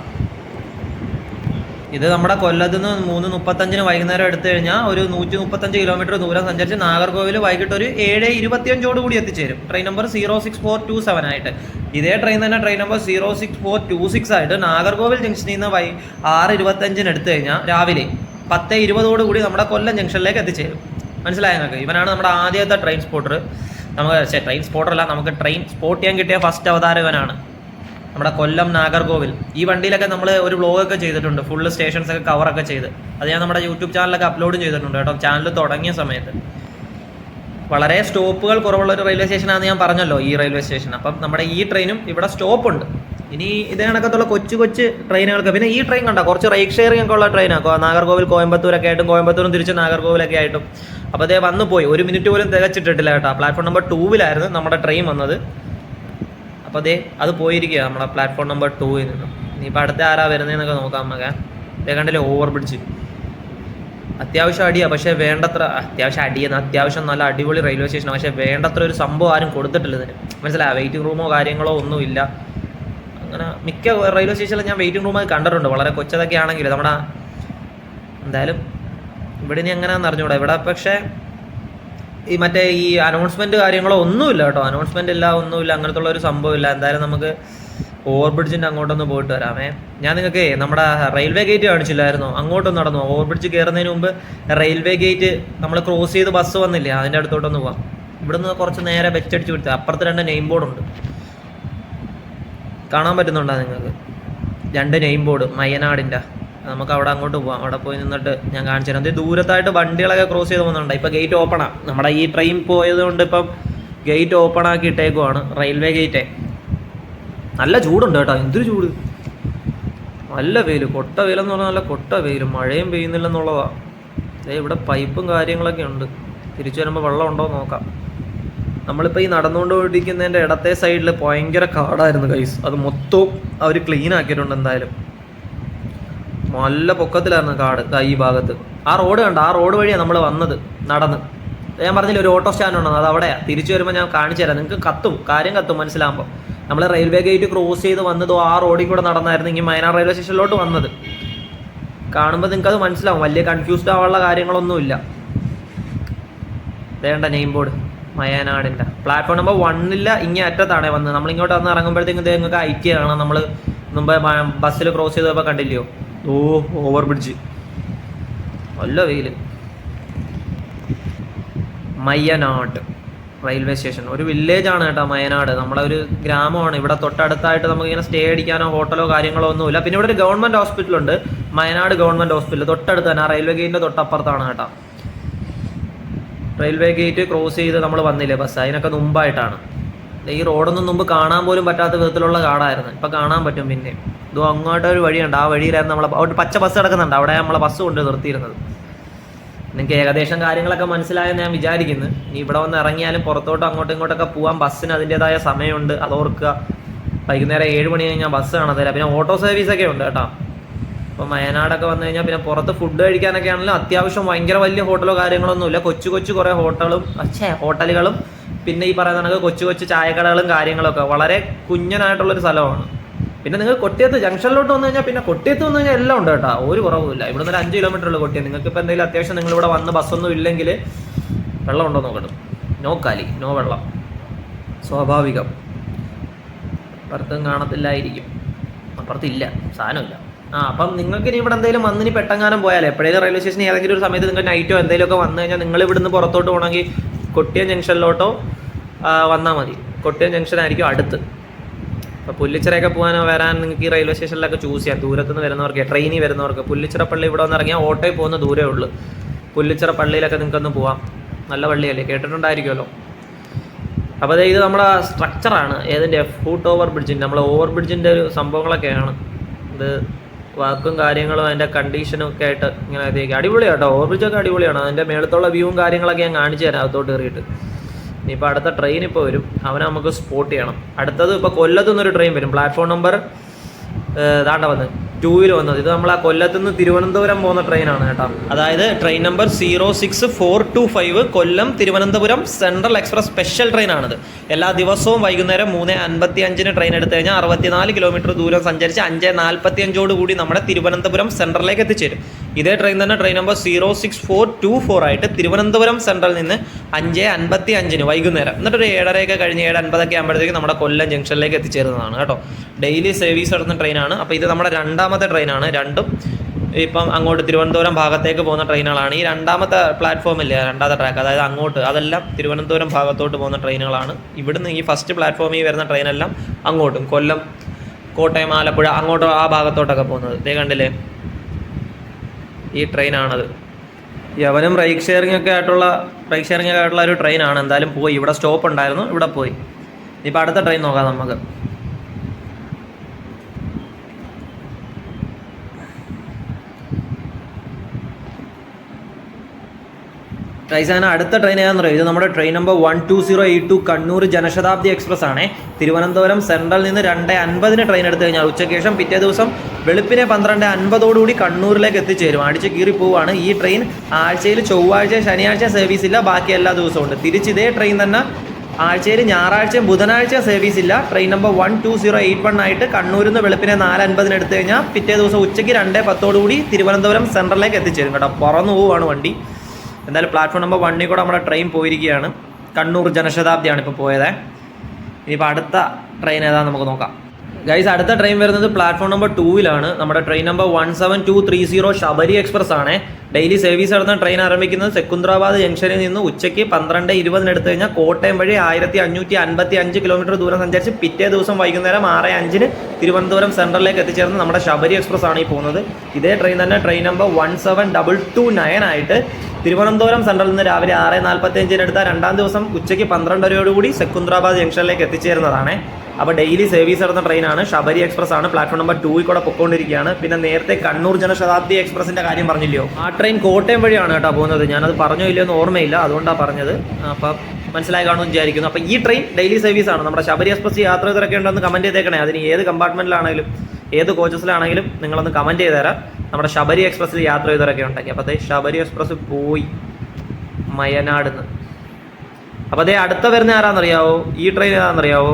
ഇത് നമ്മുടെ കൊല്ലത്ത് നിന്ന് 3:35 വൈകുന്നേരം എടുത്തു കഴിഞ്ഞാൽ ഒരു 135 കിലോമീറ്റർ ദൂരം സഞ്ചരിച്ച് നാഗർകോവിൽ വൈകിട്ട് ഒരു 7:25 കൂടി എത്തിച്ചേരും. ട്രെയിൻ നമ്പർ 06427 ആയിട്ട്. ഇതേ ട്രെയിൻ തന്നെ ട്രെയിൻ നമ്പർ 06426 ആയിട്ട് നാഗർകോവിൽ ജംഗ്ഷനിൽ നിന്ന് 6:25 എടുത്തു കഴിഞ്ഞാൽ രാവിലെ 10:20 കൂടി നമ്മുടെ കൊല്ലം ജംഗ്ഷനിലേക്ക് എത്തിച്ചേരും. മനസ്സിലായ നിങ്ങൾക്ക്? ഇവനാണ് നമ്മുടെ ആദ്യത്തെ ട്രെയിൻ സ്പോട്ടർ. നമുക്ക് ട്രെയിൻ സ്പോട്ടറല്ല, നമുക്ക് ട്രെയിൻ സ്പോട്ട് ചെയ്യാൻ കിട്ടിയ ഫസ്റ്റ് അവതാരകനാണ് നമ്മുടെ കൊല്ലം നാഗർകോവിൽ. ഈ വണ്ടിയിലൊക്കെ നമ്മൾ ഒരു വ്ലോഗൊക്കെ ചെയ്തിട്ടുണ്ട്, ഫുള്ള് സ്റ്റേഷൻസ് ഒക്കെ കവറൊക്കെ ചെയ്ത്. അത് ഞാൻ നമ്മുടെ യൂട്യൂബ് ചാനലൊക്കെ അപ്ലോഡ് ചെയ്തിട്ടുണ്ട് കേട്ടോ, ചാനൽ തുടങ്ങിയ സമയത്ത്. വളരെ സ്റ്റോപ്പുകൾ കുറവുള്ള ഒരു റെയിൽവേ സ്റ്റേഷനാണെന്ന് ഞാൻ പറഞ്ഞല്ലോ ഈ റെയിൽവേ സ്റ്റേഷൻ. അപ്പം നമ്മുടെ ഈ ട്രെയിനും ഇവിടെ സ്റ്റോപ്പുണ്ട്. ഇനി ഇതേ കണക്കത്തുള്ള കൊച്ചു കൊച്ചു ട്രെയിനുകൾക്ക്. പിന്നെ ഈ ട്രെയിൻ കണ്ട കുറച്ച് റൈറ്റ് ഷെയറിംഗ് ഒക്കെ ഉള്ള ട്രെയിനാണ്. നാഗർകോവിൽ കോയമ്പത്തൂരൊക്കെ ആയിട്ടും കോയമ്പത്തൂരും തിരിച്ച് നാഗർകോവിലൊക്കെ ആയിട്ടും. അപ്പോൾ അതേ വന്നു പോയി, 1 മിനിറ്റ് പോലും തികച്ചിട്ടിട്ടില്ല കേട്ടോ. പ്ലാറ്റ്ഫോം നമ്പർ 2 നമ്മുടെ ട്രെയിൻ വന്നത്. അപ്പോൾ അതേ അത് പോയിരിക്കുക നമ്മുടെ പ്ലാറ്റ്ഫോം നമ്പർ 2 നിന്ന്. ഇനിയിപ്പോൾ അടുത്ത ആരാ വരുന്നതെന്നൊക്കെ നോക്കാം നമുക്ക്. ഇതേ കണ്ടില്ലേ ഓവർ ബ്രിഡ്ജ്. അത്യാവശ്യം അടിയാണ്, പക്ഷേ വേണ്ടത്ര അത്യാവശ്യം നല്ല അടിപൊളി റെയിൽവേ സ്റ്റേഷനാണ്. പക്ഷേ വേണ്ടത്ര ഒരു സംഭവം ആരും കൊടുത്തിട്ടില്ല ഇതിന്. മനസ്സിലായോ? വെയിറ്റിംഗ് റൂമോ കാര്യങ്ങളോ ഒന്നുമില്ല. അങ്ങനെ മിക്ക റെയിൽവേ സ്റ്റേഷനിൽ ഞാൻ വെയിറ്റിംഗ് റൂമൊക്കെ കണ്ടിട്ടുണ്ട്, വളരെ കൊച്ചതൊക്കെ ആണെങ്കിൽ. നമ്മുടെ എന്തായാലും ഇവിടെ ഇനി എങ്ങനെയാണെന്ന് അറിഞ്ഞൂടാ. ഇവിടെ പക്ഷേ ഈ മറ്റേ ഈ അനൗൺസ്മെൻറ്റ് കാര്യങ്ങളോ ഒന്നുമില്ല കേട്ടോ. അനൗൺസ്മെൻ്റ് ഇല്ല, ഒന്നുമില്ല, അങ്ങനത്തെ ഉള്ള ഒരു സംഭവമില്ല. എന്തായാലും നമുക്ക് ഓവർ ബ്രിഡ്ജിൻ്റെ അങ്ങോട്ടൊന്ന് പോയിട്ട് വരാമേ. ഞാൻ നിങ്ങൾക്ക് നമ്മുടെ റെയിൽവേ ഗേറ്റ് കാണിച്ചില്ലായിരുന്നോ? അങ്ങോട്ടൊന്ന് നടന്നു. ഓവർ ബ്രിഡ്ജ് കയറുന്നതിന് മുമ്പ് റെയിൽവേ ഗേറ്റ് നമ്മൾ ക്രോസ് ചെയ്ത് ബസ് വന്നില്ലേ, അതിൻ്റെ അടുത്തോട്ടൊന്ന് പോവാം. ഇവിടുന്ന് കുറച്ച് നേരെ വെച്ചടിച്ച് വിടുത്ത അപ്പുറത്ത് 2 നെയിം ബോർഡുണ്ട്, കാണാൻ പറ്റുന്നുണ്ടോ നിങ്ങൾക്ക്? 2 നെയിം ബോർഡ് മയനാടിൻ്റെ. നമുക്ക് അവിടെ അങ്ങോട്ട് പോവാം. അവിടെ പോയി നിന്നിട്ട് ഞാൻ കാണിച്ചു തരാം. ദൂരത്തായിട്ട് വണ്ടികളൊക്കെ ക്രോസ് ചെയ്ത് പോകുന്നുണ്ട്. ഇപ്പോൾ ഗേറ്റ് ഓപ്പണാണ്. നമ്മുടെ ഈ ട്രെയിൻ പോയത് കൊണ്ട് ഇപ്പം ഗേറ്റ് ഓപ്പൺ ആക്കി ഇട്ടേക്കുവാണ്, റെയിൽവേ ഗേറ്റേ. നല്ല ചൂടുണ്ട് കേട്ടോ, എന്തൊരു ചൂട്. നല്ല വെയിൽ, കൊട്ട വെയിലെന്ന് പറഞ്ഞാൽ നല്ല കൊട്ട വെയിൽ. മഴയും പെയ്യുന്നില്ലെന്നുള്ളതാണ്. ഇവിടെ പൈപ്പും കാര്യങ്ങളൊക്കെ ഉണ്ട്. തിരിച്ചു വരുമ്പോൾ വെള്ളം ഉണ്ടോ എന്ന് നോക്കാം. നമ്മളിപ്പോൾ ഈ നടന്നുകൊണ്ടിരിക്കുന്നതിൻ്റെ ഇടത്തെ സൈഡിൽ ഭയങ്കര കാടായിരുന്നു ഗൈസ്. അത് മൊത്തവും അവർ ക്ലീൻ ആക്കിയിട്ടുണ്ട്. എന്തായാലും നല്ല പൊക്കത്തിലായിരുന്നു കാട്. ഈ ഭാഗത്ത് ആ റോഡ് കണ്ട, ആ റോഡ് വഴിയാണ് നമ്മൾ വന്നത് നടന്ന്. ഞാൻ പറഞ്ഞില്ല ഒരു ഓട്ടോ സ്റ്റാൻഡ് ഉണ്ടെന്ന്, അത് അവിടെയാണ്. തിരിച്ചു വരുമ്പോൾ ഞാൻ കാണിച്ചു തരാം, നിങ്ങൾക്ക് കാര്യം കത്തും മനസ്സിലാകുമ്പോൾ. നമ്മൾ റെയിൽവേ ഗേറ്റ് ക്രോസ് ചെയ്ത് വന്നതോ ആ റോഡിൽ കൂടെ നടന്നായിരുന്നു ഇങ്ങനെ മയനാട് റെയിൽവേ സ്റ്റേഷനിലോട്ട് വന്നത്. കാണുമ്പോൾ നിങ്ങൾക്ക് അത് മനസ്സിലാവും, വലിയ കൺഫ്യൂസ്ഡ് ആവാനുള്ള കാര്യങ്ങളൊന്നുമില്ല. വേണ്ട നെയിം ബോർഡ് മയനാടിൻ്റെ പ്ലാറ്റ്ഫോം നമ്പർ 1 ഇങ്ങനെ അറ്റത്താണേ വന്നത്. നമ്മളിങ്ങോട്ട് വന്ന് ഇറങ്ങുമ്പോഴത്തേക്കും നിങ്ങൾക്ക് ഐറ്റി കാണാം. നമ്മൾ മുമ്പ് ബസ്സിൽ ക്രോസ് ചെയ്തപ്പോൾ കണ്ടില്ലയോ? Over bridge. നല്ല വെയിൽ. Mayyanad railway station. ഒരു വില്ലേജാണ് കേട്ടോ മയനാട്, നമ്മളെ ഒരു ഗ്രാമമാണ്. ഇവിടെ തൊട്ടടുത്തായിട്ട് നമുക്കിങ്ങനെ സ്റ്റേ അടിക്കാനോ ഹോട്ടലോ കാര്യങ്ങളോ ഒന്നുമില്ല. പിന്നെ ഇവിടെ ഒരു ഗവൺമെൻറ് ഹോസ്പിറ്റലുണ്ട്, മയനാട് ഗവൺമെൻറ് ഹോസ്പിറ്റൽ, തൊട്ടടുത്ത് തന്നെ. ആ റെയിൽവേ ഗേറ്റിൻ്റെ തൊട്ടപ്പുറത്താണ് കേട്ടോ. റെയിൽവേ ഗേറ്റ് ക്രോസ് ചെയ്ത് നമ്മൾ വന്നില്ലേ ബസ്, അതിനൊക്കെ മുമ്പായിട്ടാണ്. ഈ റോഡൊന്നും മുമ്പ് കാണാൻ പോലും പറ്റാത്ത വിധത്തിലുള്ള കാടായിരുന്നു, ഇപ്പം കാണാൻ പറ്റും. പിന്നെ ഇതും അങ്ങോട്ടൊരു വഴിയുണ്ട്, ആ വഴിയിലായിരുന്നു നമ്മളെ അവിടെ പച്ച ബസ് കിടക്കുന്നുണ്ട്, അവിടെ നമ്മളെ ബസ് കൊണ്ട് നിർത്തിയിരുന്നത്. നിങ്ങൾക്ക് ഏകദേശം കാര്യങ്ങളൊക്കെ മനസ്സിലായെന്ന് ഞാൻ വിചാരിക്കുന്നു. ഇനി ഇവിടെ വന്ന് ഇറങ്ങിയാലും പുറത്തോട്ടും അങ്ങോട്ടും ഇങ്ങോട്ടൊക്കെ പോകാൻ ബസ്സിന് അതിൻ്റെതായ സമയമുണ്ട്, അത് ഓർക്കുക. വൈകുന്നേരം 7 മണി കഴിഞ്ഞാൽ ബസ് കാണത്തില്ല. പിന്നെ ഓട്ടോ സർവീസൊക്കെ ഉണ്ട് കേട്ടോ. അപ്പോൾ വയനാടൊക്കെ വന്നു കഴിഞ്ഞാൽ പിന്നെ പുറത്ത് ഫുഡ് കഴിക്കാനൊക്കെ ആണെങ്കിലും അത്യാവശ്യം ഭയങ്കര വലിയ ഹോട്ടലോ കാര്യങ്ങളൊന്നുമില്ല. കൊച്ചു കുറേ ഹോട്ടലുകളും പിന്നെ ഈ പറയുന്ന കണക്ക് കൊച്ചു ചായക്കടകളും കാര്യങ്ങളൊക്കെ, വളരെ കുഞ്ഞനായിട്ടുള്ളൊരു സ്ഥലമാണ്. പിന്നെ നിങ്ങൾ കൊട്ടിയത്ത് ജംഗ്ഷനിലോട്ട് വന്നു കഴിഞ്ഞാൽ പിന്നെ കൊട്ടിയത്ത് വന്നു കഴിഞ്ഞാൽ എല്ലാം ഉണ്ട് കേട്ടോ, ഒരു കുറവുമില്ല. ഇവിടെ നിന്ന് 5 കിലോമീറ്റർ ഉള്ളൂ കൊട്ടിയം. നിങ്ങൾക്ക് ഇപ്പോൾ എന്തെങ്കിലും അത്യാവശ്യം നിങ്ങളിവിടെ വന്ന് ബസ്സൊന്നും ഇല്ലെങ്കിൽ വെള്ളം ഉണ്ടോ നോക്കട്ടെ. നോ കാലി, നോ വെള്ളം, സ്വാഭാവികം. അപ്പുറത്തും കാണത്തില്ലായിരിക്കും, അപ്പുറത്തില്ല, സാധനമില്ല. അപ്പം നിങ്ങൾക്ക് ഇനി ഇവിടെ എന്തെങ്കിലും വന്നിനി പെട്ടെങ്ങാനും പോയാലേ, എപ്പോഴേലും റെയിൽവേ സ്റ്റേഷനിൽ ഏതെങ്കിലും ഒരു സമയത്ത് നിങ്ങൾക്ക് നൈറ്റോ എന്തെങ്കിലുമൊക്കെ വന്നു കഴിഞ്ഞാൽ നിങ്ങൾ ഇവിടുന്ന് പുറത്തോട്ട് പോകണമെങ്കിൽ കൊട്ടിയം ജംഗ്ഷനിലോട്ടോ വന്നാൽ മതി. കൊട്ടിയം ജംഗ്ഷനായിരിക്കും അടുത്ത്. അപ്പോൾ പുല്ലിച്ചിറയൊക്കെ വരാൻ നിങ്ങൾക്ക് ഈ റെയിൽവേ സ്റ്റേഷനിലൊക്കെ ചൂസ് ചെയ്യാം. ദൂരത്തുനിന്ന് വരുന്നവർക്ക്, ട്രെയിനിൽ വരുന്നവർക്ക്. പുല്ലിച്ചിറ പള്ളി ഇവിടെ വന്ന് ഇറങ്ങിയാൽ ഓട്ടോയിൽ പോകുന്ന ദൂരമേ ഉള്ളൂ. പുല്ലിച്ചിറ പള്ളിയിലൊക്കെ നിങ്ങൾക്കൊന്ന് പോവാം, നല്ല പള്ളിയല്ലേ, കേട്ടിട്ടുണ്ടായിരിക്കുമല്ലോ. അപ്പോൾ ഇത് നമ്മുടെ സ്ട്രക്ചറാണ് ഏതിൻ്റെ, ഫൂട്ട് ഓവർ ബ്രിഡ്ജിൻ്റെ, നമ്മളെ ഓവർ ബ്രിഡ്ജിൻ്റെ ഒരു സംഭവങ്ങളൊക്കെയാണ് ഇത്. വർക്കും കാര്യങ്ങളും അതിൻ്റെ കണ്ടീഷനും ഒക്കെ ആയിട്ട് ഇങ്ങനെ എത്തിയേക്കുക. അടിപൊളിയാണ് കേട്ടോ, ഓവർ ബ്രിഡ്ജൊക്കെ അടിപൊളിയാണ്. അതിൻ്റെ മേളത്തുള്ള വ്യൂവും കാര്യങ്ങളൊക്കെ ഞാൻ കാണിച്ചു തരാം അകത്തോട്ട് കയറിയിട്ട്. ഇനിയിപ്പോൾ അടുത്ത ട്രെയിൻ ഇപ്പോൾ വരും, അവനെ നമുക്ക് സ്പോട്ട് ചെയ്യണം. അടുത്തത് ഇപ്പോൾ കൊല്ലത്തു നിന്നൊരു ട്രെയിൻ വരും, പ്ലാറ്റ്ഫോം നമ്പർ ദാണ്ട വന്ന് 2 വന്നത്. ഇത് നമ്മൾ ആ കൊല്ലത്തു നിന്ന് തിരുവനന്തപുരം പോകുന്ന ട്രെയിനാണ് കേട്ടോ. അതായത് train number 06425 Kollam Thiruvananthapuram central express special ട്രെയിനാണിത്. എല്ലാ ദിവസവും വൈകുന്നേരം 3:55 ട്രെയിൻ എടുത്തു കഴിഞ്ഞാൽ 64 കിലോമീറ്റർ ദൂരം സഞ്ചരിച്ച് 5:45 കൂടി നമ്മുടെ തിരുവനന്തപുരം സെൻട്രലിലേക്ക് എത്തിച്ചേരും. ഇതേ ട്രെയിൻ തന്നെ ട്രെയിൻ നമ്പർ 06424 ആയിട്ട് തിരുവനന്തപുരം സെൻട്രലിൽ നിന്ന് 5:55 വൈകുന്നേരം, എന്നിട്ടൊരു 7:30 കഴിഞ്ഞ് 7:50 ആകുമ്പോഴത്തേക്ക് നമ്മുടെ കൊല്ലം ജംഗ്ഷനിലേക്ക് എത്തിച്ചേരുന്നതാണ് കേട്ടോ. ഡെയിലി സർവീസ് നടത്തുന്ന ട്രെയിനാണ്. അപ്പോൾ ഇത് നമ്മുടെ രണ്ടാമത്തെ ട്രെയിനാണ്. രണ്ടും ഇപ്പം അങ്ങോട്ട് തിരുവനന്തപുരം ഭാഗത്തേക്ക് പോകുന്ന ട്രെയിനുകളാണ്. ഈ രണ്ടാമത്തെ പ്ലാറ്റ്ഫോമില്ലേ, രണ്ടാമത്തെ ട്രാക്ക്, അതായത് അങ്ങോട്ട്, അതെല്ലാം തിരുവനന്തപുരം ഭാഗത്തോട്ട് പോകുന്ന ട്രെയിനുകളാണ്. ഇവിടുന്ന് ഈ ഫസ്റ്റ് പ്ലാറ്റ്ഫോമിൽ വരുന്ന ട്രെയിനെല്ലാം അങ്ങോട്ടും, കൊല്ലം, കോട്ടയം, ആലപ്പുഴ അങ്ങോട്ടോ ആ ഭാഗത്തോട്ടൊക്കെ പോകുന്നത്. ഇതേ കണ്ടില്ലേ, ഈ ട്രെയിനാണത്. യവനും റൈഡ് ഷെയറിംഗ് ഒക്കെ ആയിട്ടുള്ള ഒരു ട്രെയിനാണ്. എന്തായാലും പോയി, ഇവിടെ സ്റ്റോപ്പ് ഉണ്ടായിരുന്നു, ഇവിടെ പോയി. ഇപ്പോൾ അടുത്ത ട്രെയിൻ നോക്കാം നമുക്ക്. റൈസാന അടുത്ത ട്രെയിൻ ഏതാണെന്ന് പറയുക, ഇത് നമ്മുടെ train number 12082 Kannur Janshatabdi express ആണ്. തിരുവനന്തപുരം സെൻട്രലിൽ നിന്ന് 2:50 ട്രെയിൻ എടുത്തു കഴിഞ്ഞാൽ ഉച്ചയ്ക്ക് ശേഷം പിറ്റേ ദിവസം വെളുപ്പിനെ 12:50 കണ്ണൂരിലേക്ക് എത്തിച്ചേരും. അടിച്ച് കീറി പോവാണ്. ഈ ട്രെയിൻ ആഴ്ചയിൽ ചൊവ്വാഴ്ച, ശനിയാഴ്ച സർവീസ് ഇല്ല, ബാക്കി എല്ലാ ദിവസവും ഉണ്ട്. തിരിച്ച് ഇതേ ട്രെയിൻ തന്നെ ആഴ്ചയിൽ ഞായറാഴ്ചയും ബുധനാഴ്ച സർവീസ് ഇല്ല. ട്രെയിൻ നമ്പർ 12081 ആയിട്ട് കണ്ണൂരിൽ നിന്ന് വെളുപ്പിനെ 4:50 എടുത്തു കഴിഞ്ഞാൽ പിറ്റേ ദിവസം ഉച്ചയ്ക്ക് 2:10 തിരുവനന്തപുരം സെൻട്രലിലേക്ക് എത്തിച്ചേരും കേട്ടോ. പറന്നു പോവുകയാണ് വണ്ടി. എന്തായാലും പ്ലാറ്റ്ഫോം നമ്പർ 1 കൂടെ നമ്മുടെ ട്രെയിൻ പോയിരിക്കുകയാണ്. കണ്ണൂർ ജനശതാബ്ദിയാണ് ഇപ്പോൾ പോയത്. ഇനിയിപ്പോൾ അടുത്ത ട്രെയിൻ ഏതാണെന്ന് നമുക്ക് നോക്കാം. ഗൈസ്, അടുത്ത ട്രെയിൻ വരുന്നത് പ്ലാറ്റ്ഫോം നമ്പർ 2 നമ്മുടെ ട്രെയിൻ നമ്പർ 17230 ശബരി എക്സ്പ്രസ് ആണ്. ഡെയിലി സർവീസ് നടത്തുന്ന ട്രെയിൻ ആരംഭിക്കുന്നത് സെക്കുന്ദ്രാബാദ് ജംഗ്ഷനിൽ നിന്ന് ഉച്ചയ്ക്ക് 12:20 എടുത്തു കഴിഞ്ഞാൽ കോട്ടയം വഴി 1555 കിലോമീറ്റർ ദൂരം സഞ്ചരിച്ച് പിറ്റേ ദിവസം വൈകുന്നേരം 6:05 തിരുവനന്തപുരം സെൻട്രലിലേക്ക് എത്തിച്ചേർന്ന് നമ്മുടെ ശബരി എക്സ്പ്രസ് ആണ് ഈ പോകുന്നത്. ഇതേ ട്രെയിൻ തന്നെ ട്രെയിൻ നമ്പർ 17229 ആയിട്ട് തിരുവനന്തപുരം സെൻട്രലിൽ നിന്ന് രാവിലെ 6:45 എടുത്ത രണ്ടാം ദിവസം ഉച്ചയ്ക്ക് 12:00 സെക്കുന്ദ്രാബാദ് ജംഗ്ഷനിലേക്ക് എത്തിച്ചേരുന്നതാണ്. അപ്പോൾ ഡെയിലി സർവീസ് നടത്തുന്ന ട്രെയിനാണ്. ശബരി എക്സ്പ്രസ് ആണ്. പ്ലാറ്റ്ഫോം നമ്പർ 2 കൂടെ പൊക്കോണ്ടിരിക്കുകയാണ്. പിന്നെ നേരത്തെ കണ്ണൂർ ജനശതാബ്ദി എക്സ്പ്രസിൻ്റെ കാര്യം പറഞ്ഞില്ലയോ, ആ ട്രെയിൻ കോട്ടയം വഴിയാണ് കേട്ടോ പോകുന്നത്. ഞാനത് പറഞ്ഞോ ഇല്ലയോ എന്ന് ഓർമ്മയില്ല, അതുകൊണ്ടാണ് പറഞ്ഞത്. അപ്പം മനസ്സിലായി കാണുമെന്ന് വിചാരിക്കുന്നു. അപ്പോൾ ഈ ട്രെയിൻ ഡെയിലി സർവീസ് ആണ്. നമ്മുടെ ശബരി എക്സ്പ്രസ് യാത്ര ചെയ്തൊക്കെ ഉണ്ടെന്ന് കമൻറ്റ് ചെയ്തേക്കണേ. അതിന് ഏത് കമ്പാർട്ട്മെൻറ്റിലാണെങ്കിലും ഏത് കോച്ചസിലാണെങ്കിലും നിങ്ങളൊന്ന് കമൻറ്റ് ചെയ്ത് തരാം. നമ്മുടെ ശബരി എക്സ്പ്രസ്സിൽ യാത്ര ചെയ്തവരൊക്കെ ഉണ്ടാക്കി. അപ്പോൾ അതേ ശബരി എക്സ്പ്രസ് പോയി മയനാടിന്ന്. അപ്പോൾ അതേ അടുത്ത വരുന്ന ആരാന്നറിയാവോ, ഈ ട്രെയിൻ ഏതാണെന്നറിയാവോ,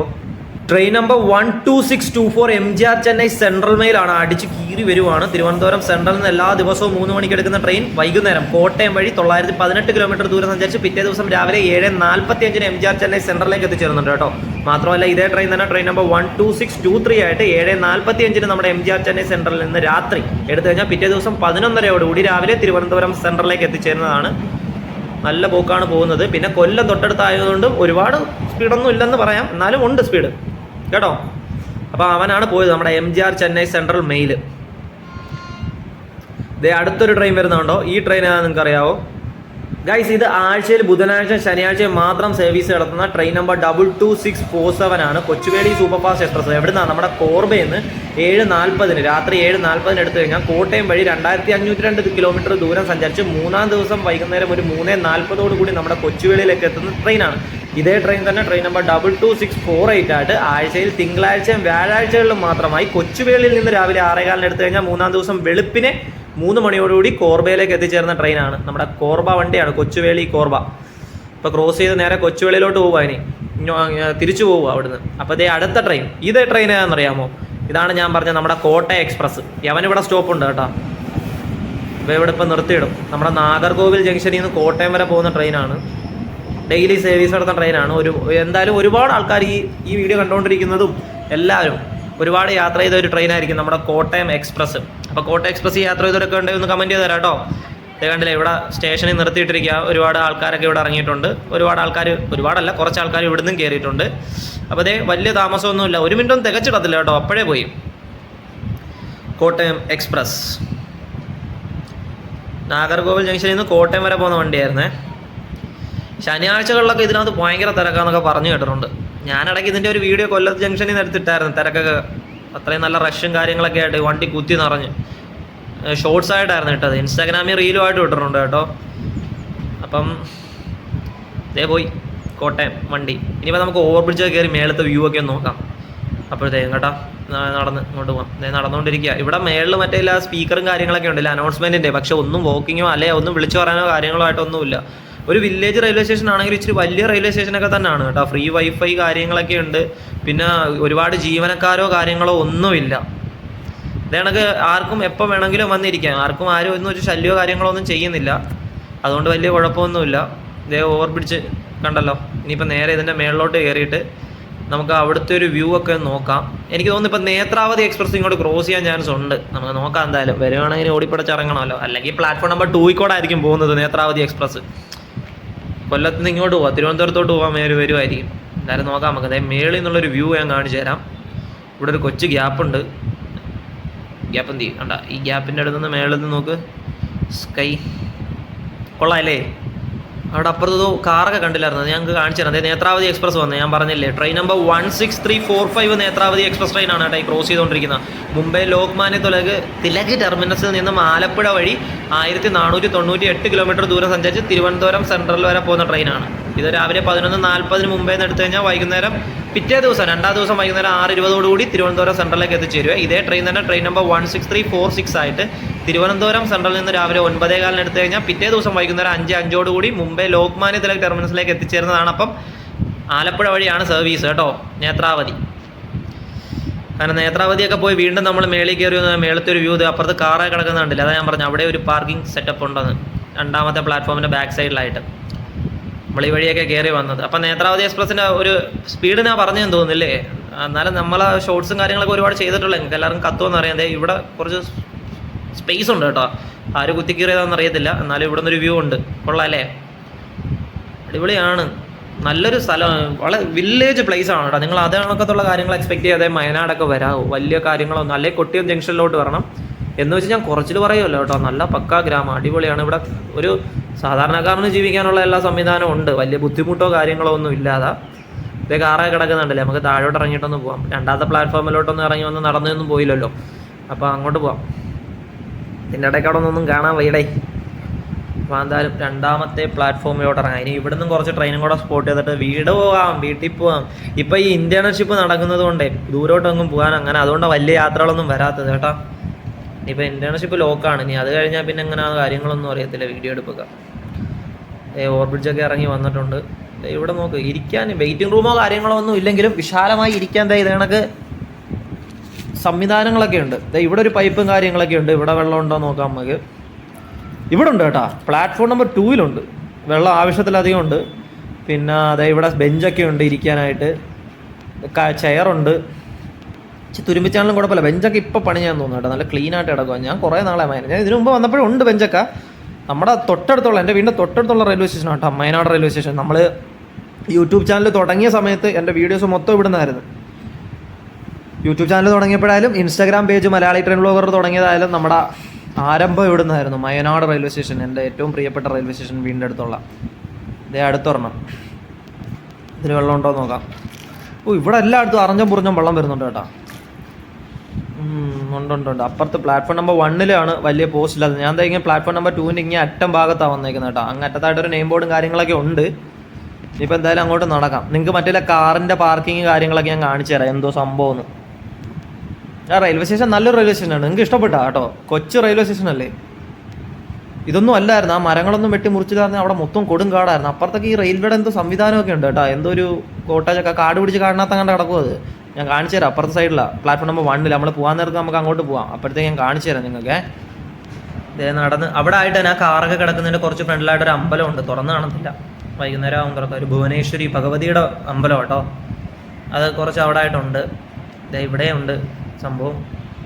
train number 12624 MGR Chennai central മെയിലാണ്. അടിച്ച് കീറി വരുവാണ്. തിരുവനന്തപുരം സെൻട്രലിൽ നിന്ന് എല്ലാ ദിവസവും 3 മണിക്ക് എടുക്കുന്ന ട്രെയിൻ വൈകുന്നേരം കോട്ടയം വഴി 918 കിലോമീറ്റർ ദൂരം സഞ്ചരിച്ച് പിറ്റേ ദിവസം രാവിലെ 7:45 MGR ചെന്നൈ സെൻട്രലിലേക്ക് എത്തിച്ചേരുന്നുണ്ട് കേട്ടോ. മാത്രമല്ല ഇതേ ട്രെയിൻ തന്നെ ട്രെയിൻ നമ്പർ 12623 ആയിട്ട് 7:45 നമ്മുടെ MGR ചെന്നൈ സെൻട്രലിൽ നിന്ന് രാത്രി എടുത്തു കഴിഞ്ഞാൽ പിറ്റേ ദിവസം 11:30 രാവിലെ തിരുവനന്തപുരം സെൻട്രലിലേക്ക് എത്തിച്ചേരുന്നതാണ്. നല്ല പോക്കാണ് പോകുന്നത്. പിന്നെ കൊല്ലം തൊട്ടടുത്തായതുകൊണ്ട് ഒരുപാട് സ്പീഡൊന്നും ഇല്ലെന്ന് പറയാം, എന്നാലും ഉണ്ട് സ്പീഡ് കേട്ടോ. അപ്പോൾ അവനാണ് പോയത് നമ്മുടെ MGR ചെന്നൈ സെൻട്രൽ മെയിൽ. ഇതേ അടുത്തൊരു ട്രെയിൻ വരുന്നുണ്ടോ, ഈ ട്രെയിൻ ഏതാ നിങ്ങൾക്ക് അറിയാവോ ഗൈസ്? ഇത് ആഴ്ചയിൽ ബുധനാഴ്ച ശനിയാഴ്ച മാത്രം സർവീസ് നടത്തുന്ന ട്രെയിൻ നമ്പർ 22647 ആണ്. Kochuveli super fast express. എവിടുന്നാണ്? നമ്മുടെ കോർബയിൽ നിന്ന് 7:40 രാത്രി 7:40 എടുത്തു കഴിഞ്ഞാൽ കോട്ടയം വഴി 2502 കിലോമീറ്റർ ദൂരം സഞ്ചരിച്ച് 3-ാം ദിവസം വൈകുന്നേരം ഒരു 3:40 കൂടി നമ്മുടെ കൊച്ചുവേളിയിലേക്ക് എത്തുന്ന ട്രെയിനാണ്. ഇതേ ട്രെയിൻ തന്നെ ട്രെയിൻ നമ്പർ 22648 ആയിട്ട് ആഴ്ചയിൽ തിങ്കളാഴ്ചയും വ്യാഴാഴ്ചകളിലും മാത്രമായി കൊച്ചുവേളിയിൽ നിന്ന് രാവിലെ 6:15 എടുത്തു കഴിഞ്ഞാൽ 3-ാം ദിവസം വെളുപ്പിനെ 3 മണിയോടുകൂടി കോർബയിലേക്ക് എത്തിച്ചേർന്ന ട്രെയിനാണ്. നമ്മുടെ കോർബ വണ്ടിയാണ്, കൊച്ചുവേളി കോർബ. ഇപ്പോൾ ക്രോസ് ചെയ്ത് നേരെ കൊച്ചുവേളിയിലോട്ട് പോവുക, ഇനി തിരിച്ചു പോവുക അവിടുന്ന്. അപ്പോൾ ഇതേ അടുത്ത ട്രെയിൻ, ഇതേ ട്രെയിൻ ഏതാണെന്നറിയാമോ? ഇതാണ് ഞാൻ പറഞ്ഞ നമ്മുടെ കോട്ടയം എക്സ്പ്രസ്. യവനിവിടെ സ്റ്റോപ്പുണ്ട് കേട്ടോ, അപ്പോൾ ഇവിടെ ഇപ്പോൾ നിർത്തിയിടും. നമ്മുടെ നാഗർകോവിൽ ജംഗ്ഷനിൽ നിന്ന് കോട്ടയം വരെ പോകുന്ന ട്രെയിനാണ്, ഡെയിലി സർവീസ് നടത്തുന്ന ട്രെയിനാണ്. എന്തായാലും ഒരുപാട് ആൾക്കാർ ഈ വീഡിയോ കണ്ടുകൊണ്ടിരിക്കുന്നതും എല്ലാവരും ഒരുപാട് യാത്ര ചെയ്ത ഒരു ട്രെയിനായിരിക്കും നമ്മുടെ കോട്ടയം എക്സ്പ്രസ്. അപ്പോൾ കോട്ടയം എക്സ്പ്രസ് യാത്ര ചെയ്തവരൊക്കെ ഉണ്ടെങ്കിൽ ഒന്ന് കമൻറ്റ് ചെയ്ത് തരാം കേട്ടോ. ഇത് കണ്ടില്ലേ, ഇവിടെ സ്റ്റേഷനിൽ നിർത്തിയിട്ടിരിക്കുക. ഒരുപാട് ആൾക്കാരൊക്കെ ഇവിടെ ഇറങ്ങിയിട്ടുണ്ട്. ഒരുപാടല്ല, കുറച്ച് ആൾക്കാർ ഇവിടെ നിന്നും കയറിയിട്ടുണ്ട്. അപ്പോൾ അതേ വലിയ താമസമൊന്നുമില്ല, 1 മിനിറ്റൊന്നും തികച്ചിടത്തില്ല കേട്ടോ, അപ്പോഴേ പോയി. കോട്ടയം എക്സ്പ്രസ് നാഗർകോവിൽ ജംഗ്ഷനിൽ നിന്ന് കോട്ടയം വരെ പോകുന്ന വണ്ടിയായിരുന്നേ. ശനിയാഴ്ചകളിലൊക്കെ ഇതിനകത്ത് ഭയങ്കര തിരക്കാന്നൊക്കെ പറഞ്ഞു കേട്ടിട്ടുണ്ട്. ഞാനിടയ്ക്ക് ഇതിൻ്റെ ഒരു വീഡിയോ കൊല്ലത്ത് ജംഗ്ഷനിൽ നിന്ന് എടുത്തിട്ടായിരുന്നു. തിരക്കൊക്കെ അത്രയും നല്ല റഷും കാര്യങ്ങളൊക്കെ ആയിട്ട് വണ്ടി കുത്തി നിറഞ്ഞ് ഷോർട്സ് ആയിട്ടായിരുന്നു ഇട്ടത്. ഇൻസ്റ്റാഗ്രാമിൽ റീലുമായിട്ട് ഇട്ടിട്ടുണ്ട് കേട്ടോ. അപ്പം ഇതേ പോയി കോട്ടയം വണ്ടി. ഇനിയിപ്പോൾ നമുക്ക് ഓവർ ബ്രിഡ്ജൊക്കെ കയറി മേളത്തെ വ്യൂ ഒക്കെ ഒന്ന് നോക്കാം. അപ്പോഴത്തേക്കും കേട്ടോ നടന്ന് ഇങ്ങോട്ട് പോകാം. നടന്നുകൊണ്ടിരിക്കുക. ഇവിടെ മേളിൽ മറ്റേ എല്ലാ സ്പീക്കറും കാര്യങ്ങളൊക്കെ ഉണ്ടല്ലോ അനൗൺസ്മെൻറ്റിൻ്റെ, പക്ഷെ ഒന്നും വോക്കിങ്ങോ അല്ലെ ഒന്നും വിളിച്ചു പറയാനോ കാര്യങ്ങളോ ആയിട്ടൊന്നുമില്ല. ഒരു വില്ലേജ് റെയിൽവേ സ്റ്റേഷൻ ആണെങ്കിൽ ഇച്ചിരി വലിയ റെയിൽവേ സ്റ്റേഷനൊക്കെ തന്നെയാണ് കേട്ടോ. ഫ്രീ വൈഫൈ കാര്യങ്ങളൊക്കെ ഉണ്ട്. പിന്നെ ഒരുപാട് ജീവനക്കാരോ കാര്യങ്ങളോ ഒന്നുമില്ല. ഇതേണക്ക് ആർക്കും എപ്പോൾ വേണമെങ്കിലും വന്നിരിക്കാം. ആരും ഒന്നും ഒരു ശല്യമോ കാര്യങ്ങളോ ഒന്നും ചെയ്യുന്നില്ല. അതുകൊണ്ട് വലിയ കുഴപ്പമൊന്നുമില്ല. ഇതേ ഓവർ ബ്രിഡ്ജ് കണ്ടല്ലോ. ഇനിയിപ്പോൾ നേരെ ഇതിൻ്റെ മേളിലോട്ട് കയറിയിട്ട് നമുക്ക് അവിടുത്തെ ഒരു വ്യൂ ഒക്കെ നോക്കാം. എനിക്ക് തോന്നുന്നു ഇപ്പോൾ നേത്രാവതി എക്സ്പ്രസ് ഇങ്ങോട്ട് ക്രോസ് ചെയ്യാൻ ചാൻസ് ഉണ്ട്. നമുക്ക് നോക്കാം എന്തായാലും. വരുവാണെങ്കിൽ ഓടിപ്പടച്ച് ഇറങ്ങണമല്ലോ. അല്ലെങ്കിൽ പ്ലാറ്റ്ഫോം നമ്പർ 2 ആയിരിക്കും പോകുന്നത് നേത്രാവതി എക്സ്പ്രസ്. കൊല്ലത്ത് നിന്ന് ഇങ്ങോട്ട് പോവാം, തിരുവനന്തപുരത്തോട്ട് പോകാൻ വരുമായിരിക്കും. എന്തായാലും നോക്കാം നമുക്ക്. അതായത് മേളിൽ നിന്നുള്ളൊരു വ്യൂ ഞാൻ കാണിച്ചു തരാം. ഇവിടെ ഒരു കൊച്ചു ഗ്യാപ്പുണ്ട്. ഗ്യാപ്പ് എന്ത് ചെയ്യും കണ്ട, ഈ ഗ്യാപ്പിൻ്റെ അടുത്ത് നിന്ന് മേളിൽ നിന്ന് നോക്ക്, സ്കൈ കൊള്ളാം അല്ലേ? അവിടെ അപ്പുറത്ത് കാറൊക്കെ കണ്ടില്ലായിരുന്നു, ഞങ്ങൾക്ക് കാണിച്ചു തരാം. അതായത് നേത്രാവതി എക്സ്പ്രസ് വന്നത് ഞാൻ പറഞ്ഞില്ലേ. ട്രെയിൻ നമ്പർ 16345 നേത്രാവതി എക്സ്പ്രസ് ട്രെയിനാണ് കേട്ടോ ഈ ക്രോസ് ചെയ്തുകൊണ്ടിരിക്കുന്നത്. മുംബൈ ലോക്മാന്യ തിലക് ടെർമിനസിൽ നിന്നും ആലപ്പുഴ വഴി 1498 കിലോമീറ്റർ ദൂരം സഞ്ചരിച്ച് തിരുവനന്തപുരം സെൻട്രൽ വരെ പോകുന്ന ട്രെയിനാണ്. ഇത് രാവിലെ 11:40 മുംബൈയിൽ നിന്ന് എടുത്തു കഴിഞ്ഞാൽ വൈകുന്നേരം പിറ്റേ ദിവസം 2-ാം ദിവസം വൈകുന്നേരം 6:20 തിരുവനന്തപുരം സെൻട്രലിലേക്ക് എത്തിച്ചേരുക. ഇതേ ട്രെയിൻ തന്നെ ട്രെയിൻ നമ്പർ 16346 ആയിട്ട് തിരുവനന്തപുരം സെൻട്രലിൽ നിന്ന് രാവിലെ 9:15 എടുത്തു കഴിഞ്ഞാൽ പിറ്റേ ദിവസം വൈകുന്നേരം 5:05 മുംബൈ ലോക്മാന്യ തിലക് ടെർമിനസിലേക്ക് എത്തിച്ചേരുന്നതാണ്. അപ്പം ആലപ്പുഴ വഴിയാണ് സർവീസ് കേട്ടോ നേത്രാവതി. കാരണം നേത്രാവതിയൊക്കെ പോയി വീണ്ടും നമ്മൾ മേളിൽ കയറി മേളത്തെ ഒരു വ്യൂ. അപ്പുറത്ത് കാറൊക്കെ കിടക്കുന്നുണ്ടല്ലോ, അതാ ഞാൻ പറഞ്ഞു അവിടെ ഒരു പാർക്കിംഗ് സെറ്റപ്പ് ഉണ്ടെന്ന് 2ാമത്തെ പ്ലാറ്റ്ഫോമിൻ്റെ ബാക്ക് സൈഡിലായിട്ട്. നമ്മൾ ഈ വഴിയൊക്കെ കയറി വന്നത്. അപ്പം നേത്രാവതി എക്സ്പ്രസിൻ്റെ ഒരു സ്പീഡ് ഞാൻ പറഞ്ഞെന്ന് തോന്നുന്നില്ലേ. എന്നാലും നമ്മൾ ഷോർട്സും കാര്യങ്ങളൊക്കെ ഒരുപാട് ചെയ്തിട്ടുള്ള നിങ്ങൾക്ക് എല്ലാവർക്കും കത്തുമെന്ന് അറിയാം. ഇവിടെ കുറച്ച് സ്പേസ് ഉണ്ട് കേട്ടോ. ആര് കുത്തിക്കീറിയതാണെന്ന് അറിയത്തില്ല, എന്നാലും ഇവിടെ നിന്നൊരു വ്യൂ ഉണ്ട്. കൊള്ളാമല്ലേ? അടിപൊളിയാണ്. നല്ലൊരു സ്ഥലം, വളരെ വില്ലേജ് പ്ലേസ് ആണ് കേട്ടോ. നിങ്ങൾ അതേണക്കത്തുള്ള കാര്യങ്ങൾ എക്സ്പെക്ട് ചെയ്യാതെ വയനാടൊക്കെ വരാമോ? വലിയ കാര്യങ്ങളൊന്നും അല്ലെങ്കിൽ കൊട്ടിയം ജംഗ്ഷനിലോട്ട് വരണം എന്ന് വെച്ച് ഞാൻ കുറച്ചിൽ പറയുമല്ലോ കേട്ടോ. നല്ല പക്കാ ഗ്രാമം, അടിപൊളിയാണ്. ഇവിടെ ഒരു സാധാരണക്കാരന് ജീവിക്കാനുള്ള എല്ലാ സംവിധാനവും ഉണ്ട്, വലിയ ബുദ്ധിമുട്ടോ കാര്യങ്ങളോ ഒന്നും ഇല്ലാതെ. ഇതേ കാറൊക്കെ കിടക്കുന്നുണ്ടല്ലേ, നമുക്ക് താഴോട്ട് ഇറങ്ങിയിട്ടൊന്ന് പോകാം. 2ാമത്തെ പ്ലാറ്റ്ഫോമിലോട്ടൊന്ന് ഇറങ്ങി വന്ന് നടന്നൊന്നും പോയില്ലല്ലോ, അപ്പോൾ അങ്ങോട്ട് പോകാം. ഇതിൻ്റെ ഇടയ്ക്ക് അവിടെ ഒന്നും കാണാൻ വയ്യടേ. അപ്പോൾ എന്തായാലും 2ാമത്തെ പ്ലാറ്റ്ഫോമിലോട്ട് ഇറങ്ങാം. ഇനി ഇവിടെ നിന്നും കുറച്ച് ട്രെയിനും കൂടെ സ്പോട്ട് ചെയ്തിട്ട് വീട്ടിൽ പോകാം. ഇപ്പോൾ ഈ ഇന്റേൺഷിപ്പ് നടക്കുന്നത് കൊണ്ടേ ദൂരോട്ടൊന്നും പോകാൻ അങ്ങനെ അതുകൊണ്ട് വലിയ യാത്രകളൊന്നും വരാത്തത് കേട്ടോ. ഇപ്പോൾ ഇന്റേൺഷിപ്പ് ലോക്കാണ്. ഇനി അത് കഴിഞ്ഞാൽ പിന്നെ എങ്ങനെ കാര്യങ്ങളൊന്നും അറിയത്തില്ല. വീഡിയോ എടുക്കുക. ഓവർ ബ്രിഡ്ജൊക്കെ ഇറങ്ങി വന്നിട്ടുണ്ട്. ഇവിടെ നോക്ക്, ഇരിക്കാൻ വെയിറ്റിംഗ് റൂമോ കാര്യങ്ങളോ ഒന്നും ഇല്ലെങ്കിലും വിശാലമായി ഇരിക്കാൻ ഇത് കണക്ക് സംവിധാനങ്ങളൊക്കെ ഉണ്ട്. ഇവിടെ ഒരു പൈപ്പും കാര്യങ്ങളൊക്കെ ഉണ്ട്. ഇവിടെ വെള്ളം ഉണ്ടോ നോക്കാം നമുക്ക്. ഇവിടെ ഉണ്ട് കേട്ടോ. പ്ലാറ്റ്ഫോം നമ്പർ 2 വെള്ളം ആവശ്യത്തിലധികം ഉണ്ട്. പിന്നെ ഇവിടെ ബെഞ്ചൊക്കെ ഉണ്ട് ഇരിക്കാനായിട്ട്. ചെയറുണ്ട്. തുരുമ്പിച്ചാണെങ്കിലും കുഴപ്പമില്ല. ബെഞ്ചൊക്കെ ഇപ്പോൾ പണി ചെയ്യാൻ തോന്നുന്നു കേട്ടോ. നല്ല ക്ലീൻ ആയിട്ട് കിടക്കുക. ഞാൻ കുറേ നാളെ ഞാൻ ഇതിനു മുമ്പ് വന്നപ്പോഴും ഉണ്ട് ബെഞ്ചൊക്കെ. നമ്മുടെ തൊട്ടടുത്തുള്ള എൻ്റെ വീടിൻ്റെ തൊട്ടടുത്തുള്ള റെയിൽവേ സ്റ്റേഷൻ കേട്ടോ, വയനാട് റെയിൽവേ സ്റ്റേഷൻ. നമ്മൾ യൂട്യൂബ് ചാനൽ തുടങ്ങിയ സമയത്ത് എൻ്റെ വീഡിയോസ് മൊത്തം ഇവിടുന്നായിരുന്നു. യൂട്യൂബ് ചാനൽ തുടങ്ങിയപ്പോഴായാലും Instagram page Malayali train vlogger തുടങ്ങിയതായാലും നമ്മുടെ ആരംഭം ഇവിടുന്നായിരുന്നു, വയനാട് റെയിൽവേ സ്റ്റേഷൻ. എൻ്റെ ഏറ്റവും പ്രിയപ്പെട്ട റെയിൽവേ സ്റ്റേഷൻ വീടിൻ്റെ അടുത്തുള്ള. ഇതേ അടുത്തൊരെണ്ണം. ഇതിന് വെള്ളം ഉണ്ടോ എന്ന് നോക്കാം. ഇവിടെ എല്ലായിടത്തും അറിഞ്ഞും പുറിഞ്ഞും വെള്ളം വരുന്നുണ്ട് കേട്ടോ. ഉണ്ട്. അപ്പുറത്ത് പ്ലാറ്റ്ഫോം നമ്പർ 1 വലിയ പോസ്റ്റ് ഇല്ലാതെ. ഞാൻ ഇങ്ങനെ പ്ലാറ്റ്ഫോം നമ്പർ 2 ഇങ്ങനെ അറ്റം ഭാഗത്താണ് വന്നേക്കുന്നത് കേട്ടോ. അങ്ങ് അറ്റത്തായിട്ടൊരു നെയിം ബോർഡും കാര്യങ്ങളൊക്കെ ഉണ്ട്. ഇനിയിപ്പോൾ എന്തായാലും അങ്ങോട്ട് നടക്കാം. നിങ്ങൾക്ക് മറ്റേ കാറിൻ്റെ പാർക്കിങ് കാര്യങ്ങളൊക്കെ ഞാൻ കാണിച്ചു തരാം എന്തോ സംഭവം. ആ റെയിൽവേ സ്റ്റേഷൻ നല്ലൊരു റെയിൽവേ സ്റ്റേഷനാണ്. നിങ്ങൾക്ക് ഇഷ്ടപ്പെട്ടാ കേട്ടോ? കൊച്ചു റെയിൽവേ സ്റ്റേഷൻ അല്ലേ? ഇതൊന്നും അല്ലായിരുന്നു. ആ മരങ്ങളൊന്നും വെട്ടി മുറിച്ചില്ലായിരുന്നു. അവിടെ മൊത്തം കൊടും കാടായിരുന്നു. അപ്പുറത്തൊക്കെ ഈ റെയിൽവേയുടെ എന്തോ സംവിധാനമൊക്കെ ഉണ്ട് കേട്ടോ. എന്തോ ഒരു കോട്ടേജൊക്കെ കാട് പിടിച്ച് കാടിനകത്ത് അങ്ങോട്ട് കിടക്കും. അത് ഞാൻ കാണിച്ചു തരാം. അപ്പുറത്തെ സൈഡിലാണ് പ്ലാറ്റ്ഫോം നമ്പർ 1 നമ്മൾ പോകാൻ നേരത്ത് നമുക്ക് അങ്ങോട്ട് പോകാം. അപ്പോഴത്തേക്ക് ഞാൻ കാണിച്ചു തരാം നിങ്ങൾക്ക്. ഇതേ നടന്ന് അവിടെ ആയിട്ട് തന്നെ ആ കാറൊക്കെ കിടക്കുന്നതിൻ്റെ കുറച്ച് ഫ്രണ്ടിലായിട്ടൊരു അമ്പലമുണ്ട്. തുറന്ന് കാണത്തില്ല, വൈകുന്നേരം ആകും തുറക്കാം. ഒരു ഭുവനേശ്വരി ഭഗവതിയുടെ അമ്പലം കേട്ടോ. അത് കുറച്ച് അവിടെ ആയിട്ടുണ്ട്. ഇതേ ഇവിടെയുണ്ട് സംഭവം.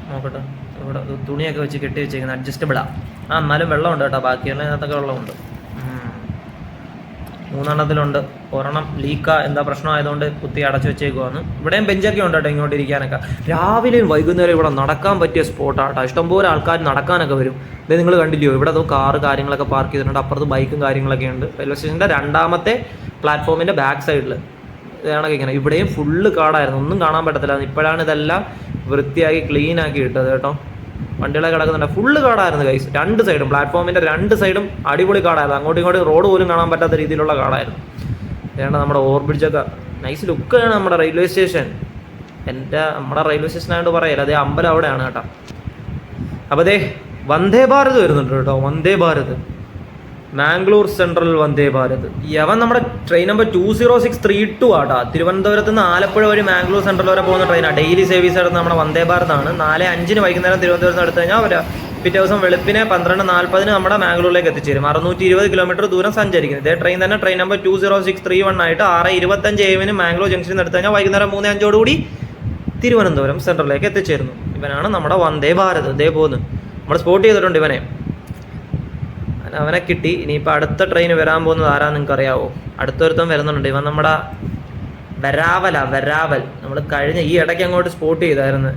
നോക്കട്ടെ, ഇവിടെ തുണിയൊക്കെ വെച്ച് കെട്ടി വെച്ചേക്കുന്നത് അഡ്ജസ്റ്റബിളാണ്. എന്നാലും വെള്ളമുണ്ട് കേട്ടോ. ബാക്കിയുള്ള ഇതിനകത്തൊക്കെ വെള്ളമുണ്ട്. 3 ഒരെണ്ണം ലീക്കാ എന്താ പ്രശ്നമായതുകൊണ്ട് കുത്തി അടച്ചു വെച്ചേക്കുവാന്ന്. ഇവിടെയും ബെഞ്ചൊക്കെ ഉണ്ട് കേട്ടോ ഇങ്ങോട്ട് ഇരിക്കാനൊക്കെ. രാവിലെയും വൈകുന്നേരം ഇവിടെ നടക്കാൻ പറ്റിയ സ്പോട്ടാട്ടോ. ഇഷ്ടംപോലെ ആൾക്കാർ നടക്കാനൊക്കെ വരും. ഇത് നിങ്ങൾ കണ്ടില്ലയോ? ഇവിടെ അതോ കാറ് കാര്യങ്ങളൊക്കെ പാർക്ക് ചെയ്തിട്ടുണ്ട്. അപ്പുറത്ത് ബൈക്കും കാര്യങ്ങളൊക്കെ ഉണ്ട്. റെയിൽവേ സ്റ്റേഷൻ്റെ 2ാമത്തെ പ്ലാറ്റ്ഫോമിൻ്റെ ബാക്ക് സൈഡിൽ ഇതാണൊക്കെ ഇങ്ങനെ. ഇവിടെയും ഫുള്ള് കാടായിരുന്നു, ഒന്നും കാണാൻ പറ്റത്തില്ല. ഇപ്പോഴാണ് ഇതെല്ലാം വൃത്തിയാക്കി ക്ലീൻ ആക്കി ഇട്ടത് കേട്ടോ. വണ്ടികളൊക്കെ കിടക്കുന്നുണ്ട്. Full കാടായിരുന്നു guys. 2 സൈഡും പ്ലാറ്റ്ഫോമിൻ്റെ 2 സൈഡും അടിപൊളി കാടായിരുന്നു. അങ്ങോട്ടും ഇങ്ങോട്ടും റോഡ് പോലും കാണാൻ പറ്റാത്ത രീതിയിലുള്ള കാടായിരുന്നു. ഏതാണ് നമ്മുടെ ഓവർബ്രിഡ്ജൊക്കെ നൈസ് ലുക്കാണ് നമ്മുടെ റെയിൽവേ സ്റ്റേഷൻ. നമ്മുടെ റെയിൽവേ സ്റ്റേഷൻ ആയതുകൊണ്ട് പറയല്ല, അതേ അമ്പലം അവിടെയാണ് കേട്ടോ. അപ്പോൾ അതേ വന്ദേ ഭാരത് വരുന്നുണ്ട് കേട്ടോ. വന്ദേ ഭാരത് മാംഗ്ലൂർ സെൻട്രൽ വന്ദേ ഭാരത്. യവൻ നമ്മുടെ ട്രെയിൻ നമ്പർ 20632 ആട്ടോ. തിരുവനന്തപുരത്ത് നിന്ന് ആലപ്പുഴ വഴി മാംഗ്ലൂർ സെൻട്രൽ വരെ പോകുന്ന ട്രെയിനാണ്. ഡെയിലി സർവീസ് എടുത്ത് നമ്മുടെ വന്ദേ ഭാരതാണ്. 4:05 വൈകുന്നേരം തിരുവനന്തപുരത്ത് നിന്ന് എടുത്തു കഴിഞ്ഞാൽ പിറ്റേ ദിവസം വെളുപ്പിനെ 12:40 നമ്മുടെ മാംഗ്ലൂരിലേക്ക് എത്തിച്ചേരും. 620 കിലോമീറ്റർ ദൂരം സഞ്ചരിക്കുന്നത്. ഇതേ ട്രെയിൻ തന്നെ ട്രെയിൻ നമ്പർ 20631 ആയിട്ട് 6:25 AM മാംഗ്ലൂർ ജംഗ്ഷനിൽ നിന്ന് എടുത്തു കഴിഞ്ഞാൽ വൈകുന്നേരം 3:05 തിരുവനന്തപുരം സെൻട്രലിലേക്ക് എത്തിച്ചേരുന്നു. ഇവനാണ് നമ്മുടെ വന്ദേ ഭാരത്. ഇതേ പോകുന്നു. നമ്മൾ സ്പോട്ട് ചെയ്തിട്ടുണ്ട് ഇവനെ. അവനെ കിട്ടി. ഇനിയിപ്പോൾ അടുത്ത ട്രെയിൻ വരാൻ പോകുന്നത് ആരാന്ന് നിങ്ങൾക്ക് അറിയാവോ? അടുത്തൊരുത്തം വരുന്നുണ്ട്. ഇവൻ നമ്മുടെ വരാവൽ. നമ്മൾ ഈ ഇടയ്ക്ക് അങ്ങോട്ട് സ്പോട്ട് ചെയ്തായിരുന്നു